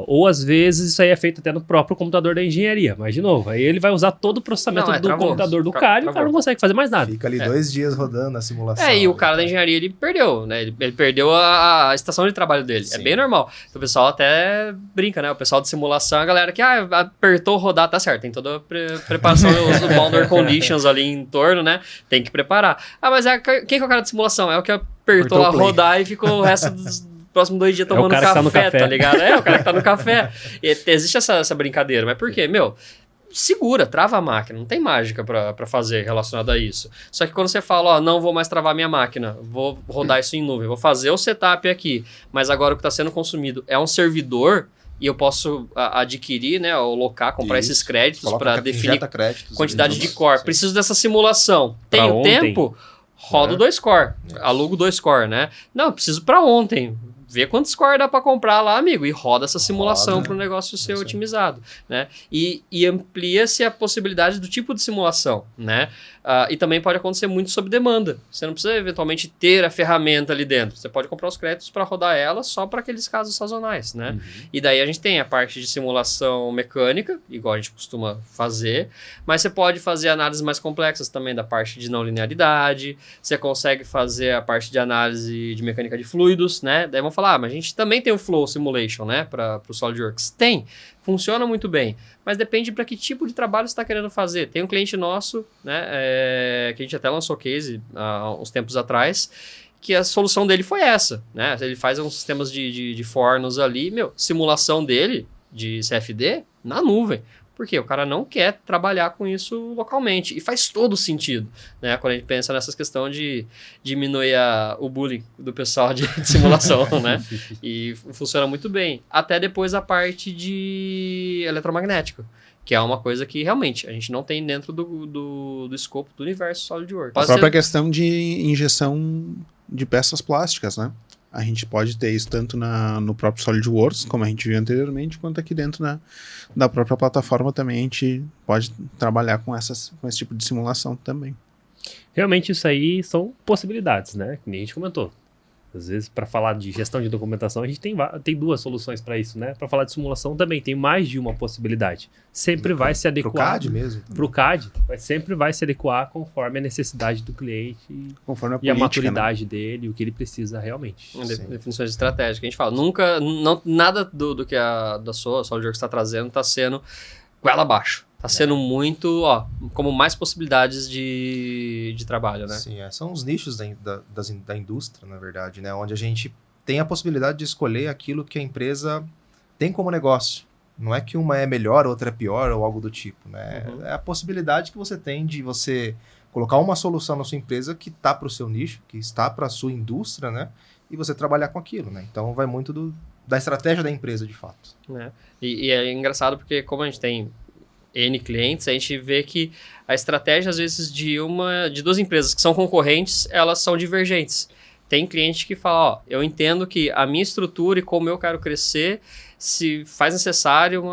Ou às vezes isso aí é feito até no próprio computador da engenharia, mas de novo, aí ele vai usar todo o processamento do computador do cara e o cara não consegue fazer mais nada. Fica ali 2 dias rodando a simulação. E o cara da engenharia ele perdeu, né? Ele perdeu a estação de trabalho dele. Sim. É bem normal. Então, o pessoal até brinca, né? O pessoal de simulação, a galera que apertou rodar, tá certo. Tem toda a preparação, os boundary conditions ali em torno, né? Tem que preparar. Mas quem que é o cara de simulação? É o que apertou lá rodar e ficou o resto dos próximos 2 dias tomando café, tá ligado? É o cara que tá no café. E existe essa brincadeira, mas por quê? segura, trava a máquina, não tem mágica para fazer relacionado a isso. Só que quando você fala, ó, não vou mais travar minha máquina, vou rodar isso em nuvem, vou fazer o setup aqui, mas agora o que está sendo consumido é um servidor e eu posso adquirir, né, ou locar, comprar esses créditos para definir quantidade de core. Sim. Preciso dessa simulação. Tenho tempo, rodo 2 core, alugo 2 core, né? Não, preciso para ontem. Vê quantos core dá para comprar lá, amigo, e roda essa simulação para o negócio ser otimizado, né? E amplia-se a possibilidade do tipo de simulação, né? E também pode acontecer muito sob demanda. Você não precisa eventualmente ter a ferramenta ali dentro. Você pode comprar os créditos para rodar ela só para aqueles casos sazonais, né? E daí a gente tem a parte de simulação mecânica, igual a gente costuma fazer, mas você pode fazer análises mais complexas também da parte de não linearidade, você consegue fazer a parte de análise de mecânica de fluidos, né? Daí vamos falar, mas a gente também tem o Flow Simulation, né? Para o SolidWorks. Tem. Funciona muito bem, mas depende para que tipo de trabalho você está querendo fazer. Tem um cliente nosso, né, que a gente até lançou case há uns tempos atrás, que a solução dele foi essa, né? Ele faz uns sistemas de fornos ali, simulação dele de CFD na nuvem. Porque o cara não quer trabalhar com isso localmente. E faz todo sentido, né? Quando a gente pensa nessas questões de diminuir o bullying do pessoal de simulação, né? E funciona muito bem. Até depois a parte de eletromagnético, que é uma coisa que realmente a gente não tem dentro do escopo do universo SolidWorks. A própria questão de injeção de peças plásticas, né? A gente pode ter isso tanto no próprio SolidWorks, como a gente viu anteriormente, quanto aqui dentro da própria plataforma também a gente pode trabalhar com esse tipo de simulação também. Realmente isso aí são possibilidades, né? Que nem a gente comentou. Às vezes, para falar de gestão de documentação, a gente tem duas soluções para isso, né? Para falar de simulação também tem mais de uma possibilidade. Sempre vai se adequar. Para o CAD mesmo. Para o CAD, sempre vai se adequar conforme a necessidade do cliente conforme a e a maturidade dele, o que ele precisa realmente. Definições estratégicas. A gente fala, nada do que da SolidWorks está trazendo está sendo goela abaixo. Está sendo muito, como mais possibilidades de trabalho, né? Sim, são os nichos da indústria, na verdade, né? Onde a gente tem a possibilidade de escolher aquilo que a empresa tem como negócio. Não é que uma é melhor, outra é pior ou algo do tipo, né? É a possibilidade que você tem de você colocar uma solução na sua empresa que está para o seu nicho, que está para a sua indústria, né? E você trabalhar com aquilo, né? Então vai muito da estratégia da empresa, de fato. E é engraçado porque como a gente tem N clientes, a gente vê que a estratégia, às vezes, de duas empresas que são concorrentes, elas são divergentes. Tem cliente que fala, eu entendo que a minha estrutura e como eu quero crescer, se faz necessário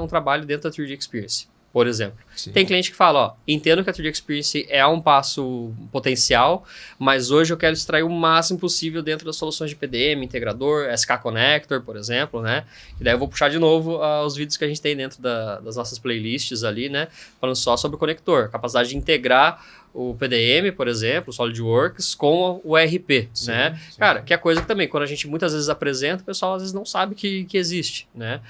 um trabalho dentro da 3D Experience, por exemplo. Sim. Tem cliente que fala, entendo que a 3D Experience é um passo potencial, mas hoje eu quero extrair o máximo possível dentro das soluções de PDM, integrador, SK Connector, por exemplo, né? E daí eu vou puxar de novo os vídeos que a gente tem dentro das nossas playlists ali, né? Falando só sobre o conector, capacidade de integrar o PDM, por exemplo, o SolidWorks, com o ERP, sim, né? Sim. Cara, que é coisa que também, quando a gente muitas vezes apresenta, o pessoal às vezes não sabe que existe, né?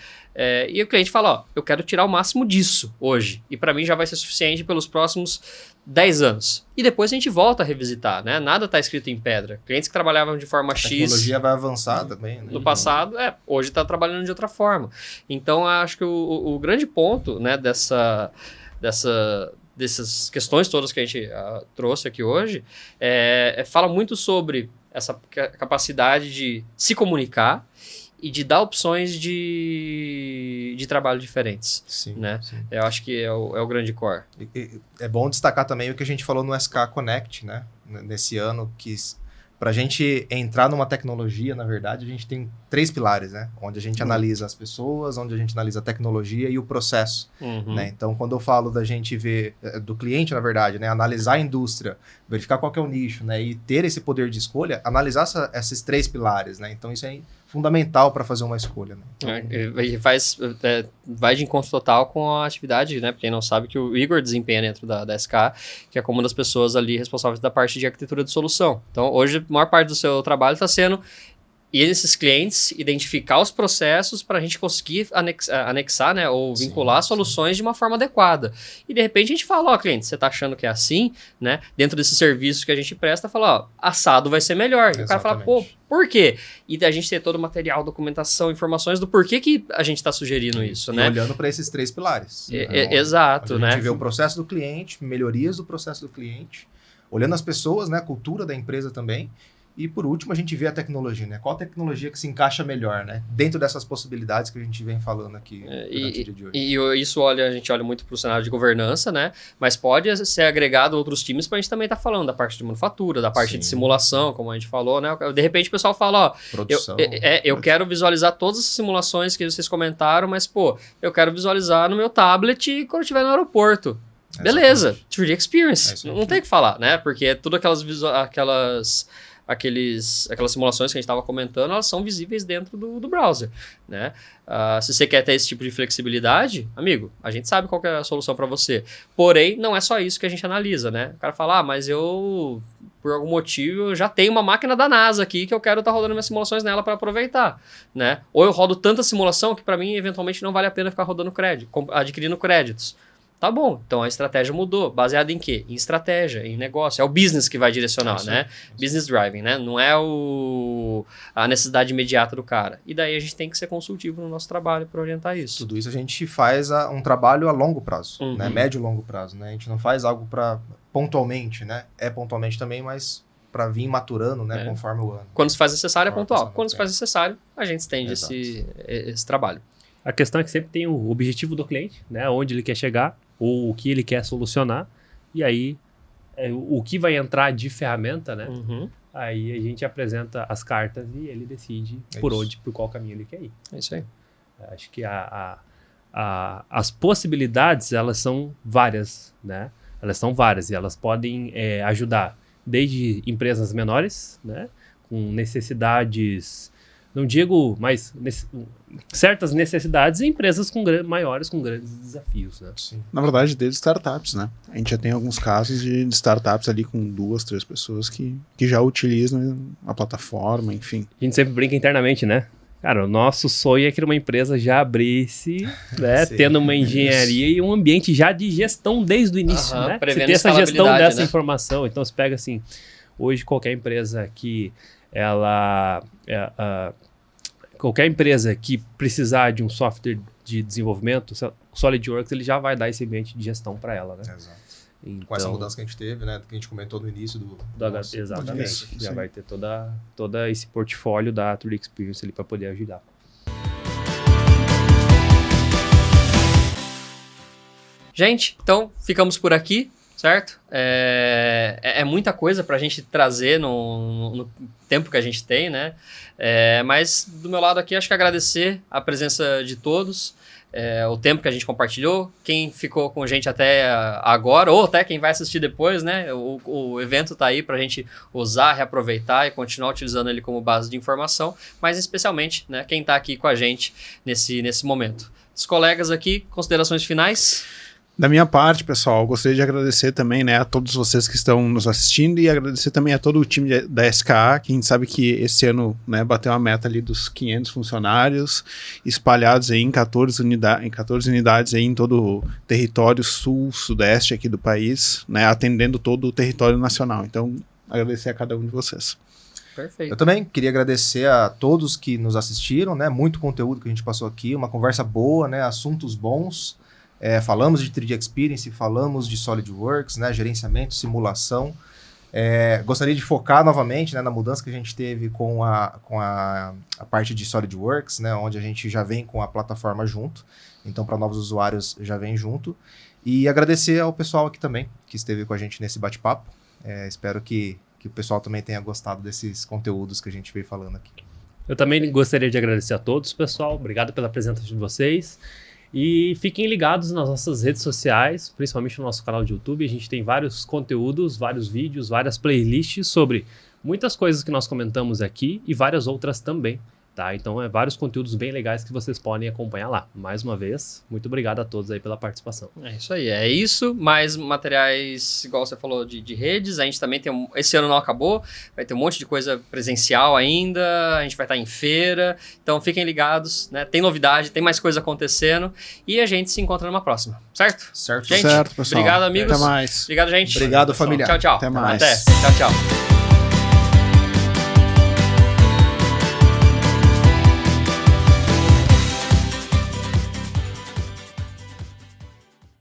E o cliente fala, eu quero tirar o máximo disso hoje, e para mim já vai ser suficiente pelos próximos 10 anos. E depois a gente volta a revisitar, né? Nada está escrito em pedra. Clientes que trabalhavam de forma X... A tecnologia vai avançar também, né? No passado, hoje está trabalhando de outra forma. Então, acho que o grande ponto, né, dessas questões todas que a gente trouxe aqui hoje, fala muito sobre essa capacidade de se comunicar e de dar opções de trabalho diferentes. Sim, né? Sim. Eu acho que é o grande core. É bom destacar também o que a gente falou no SK Connect, né? Nesse ano, que para a gente entrar numa tecnologia, na verdade, a gente tem 3 pilares, né? Onde a gente analisa as pessoas, onde a gente analisa a tecnologia e o processo. Né? Então, quando eu falo da gente ver, do cliente, na verdade, né? Analisar a indústria, verificar qual que é o nicho, né? E ter esse poder de escolha, analisar esses 3 pilares, né? Então, isso é fundamental para fazer uma escolha. Né? Então, vai de encontro total com a atividade, né? Pra quem não sabe, que o Igor desempenha dentro da SK, que é como uma das pessoas ali responsáveis da parte de arquitetura de solução. Então, hoje, a maior parte do seu trabalho está sendo e esses clientes identificar os processos para a gente conseguir anexar, né, ou vincular soluções de uma forma adequada. E de repente a gente fala, ó, cliente, você está achando que é assim, né? Dentro desse serviço que a gente presta, fala, ó, assado vai ser melhor. E o cara fala, pô, por quê? E a gente ter todo o material, documentação, informações do porquê que a gente está sugerindo isso, né? Olhando para esses 3 pilares. Exato, né? A gente vê o processo do cliente, melhorias do processo do cliente, olhando as pessoas, né, a cultura da empresa também. E, por último, a gente vê a tecnologia, né? Qual tecnologia que se encaixa melhor, né? Dentro dessas possibilidades que a gente vem falando aqui durante o dia de hoje. E isso, a gente olha muito para o cenário de governança, né? Mas pode ser agregado a outros times para a gente também estar falando da parte de manufatura, da parte de simulação, como a gente falou, né? De repente o pessoal fala, ó, eu quero visualizar todas as simulações que vocês comentaram, mas, pô, eu quero visualizar no meu tablet quando eu estiver no aeroporto. Beleza, 3D Experience. Não tem o que falar, né? Porque tudo aquelas simulações que a gente estava comentando, elas são visíveis dentro do browser, né? Se você quer ter esse tipo de flexibilidade, amigo, a gente sabe qual que é a solução para você. Porém, não é só isso que a gente analisa, né? O cara fala, mas eu, por algum motivo, eu já tenho uma máquina da NASA aqui que eu quero estar rodando minhas simulações nela para aproveitar, né? Ou eu rodo tanta simulação que para mim, eventualmente, não vale a pena ficar rodando adquirindo créditos. Tá bom, então a estratégia mudou. Baseada em quê? Em estratégia, em negócio. É o business que vai direcionar, né? Business driving, né? Não é a necessidade imediata do cara. E daí a gente tem que ser consultivo no nosso trabalho para orientar isso. Tudo isso a gente faz um trabalho a longo prazo, né? Médio e longo prazo, né? A gente não faz algo para pontualmente, né? É pontualmente também, mas para vir maturando, né? Conforme o ano. Quando se faz necessário, é pontual. Quando se faz necessário, a gente estende esse trabalho. A questão é que sempre tem o objetivo do cliente, né? Onde ele quer chegar, ou o que ele quer solucionar, e aí o que vai entrar de ferramenta, né? Aí a gente apresenta as cartas e ele decide por qual caminho ele quer ir. É isso aí. Acho que as possibilidades, elas são várias, né? Elas são várias e elas podem ajudar desde empresas menores, né? Com necessidades, não digo, mas certas necessidades, e empresas maiores, com grandes desafios, né? Sim. Na verdade, desde startups, né? A gente já tem alguns casos de startups ali com 2, 3 pessoas que já utilizam a plataforma, enfim. A gente sempre brinca internamente, né? Cara, o nosso sonho é que uma empresa já abrisse, né? Tendo uma engenharia e um ambiente já de gestão desde o início, né? Você ter essa gestão dessa informação. Então, você pega assim, hoje qualquer empresa que qualquer empresa que precisar de um software de desenvolvimento, o SolidWorks ele já vai dar esse ambiente de gestão para ela, né? Exato. Então, com essa mudança que a gente teve, né? Que a gente comentou no início do exatamente. Já vai ter toda esse portfólio da 3D Experience ali para poder ajudar. Gente, então ficamos por aqui, certo? É muita coisa para a gente trazer no tempo que a gente tem, né? Mas do meu lado aqui, acho que agradecer a presença de todos, o tempo que a gente compartilhou, quem ficou com a gente até agora, ou até quem vai assistir depois, né? O evento está aí para a gente usar, reaproveitar e continuar utilizando ele como base de informação, mas especialmente, né, quem está aqui com a gente nesse momento. Os colegas aqui, considerações finais? Da minha parte, pessoal, gostaria de agradecer também, né, a todos vocês que estão nos assistindo e agradecer também a todo o time da SKA, que a gente sabe que esse ano, né, bateu a meta ali dos 500 funcionários espalhados aí em 14 unidades aí em todo o território sul, sudeste aqui do país, né, atendendo todo o território nacional. Então, agradecer a cada um de vocês. Perfeito. Eu também queria agradecer a todos que nos assistiram, né, muito conteúdo que a gente passou aqui, uma conversa boa, né, assuntos bons. Falamos de 3D Experience, falamos de SolidWorks, né, gerenciamento, simulação. Gostaria de focar novamente, né, na mudança que a gente teve com a parte de SolidWorks, né, onde a gente já vem com a plataforma junto. Então, para novos usuários, já vem junto. E agradecer ao pessoal aqui também, que esteve com a gente nesse bate-papo. Espero que o pessoal também tenha gostado desses conteúdos que a gente veio falando aqui. Eu também gostaria de agradecer a todos, pessoal. Obrigado pela presença de vocês. E fiquem ligados nas nossas redes sociais, principalmente no nosso canal de YouTube. A gente tem vários conteúdos, vários vídeos, várias playlists sobre muitas coisas que nós comentamos aqui e várias outras também. Tá? Então, vários conteúdos bem legais que vocês podem acompanhar lá. Mais uma vez, muito obrigado a todos aí pela participação. É isso aí, é isso. Mais materiais, igual você falou, de redes. A gente também tem, esse ano não acabou, vai ter um monte de coisa presencial ainda, a gente vai estar em feira. Então, fiquem ligados, né? Tem novidade, tem mais coisa acontecendo. E a gente se encontra numa próxima, certo? Certo. Gente, Certo, pessoal. obrigado, amigos. Até mais. Obrigado, gente. Obrigado, família. Tchau, tchau. Até mais. Até. Tchau, tchau.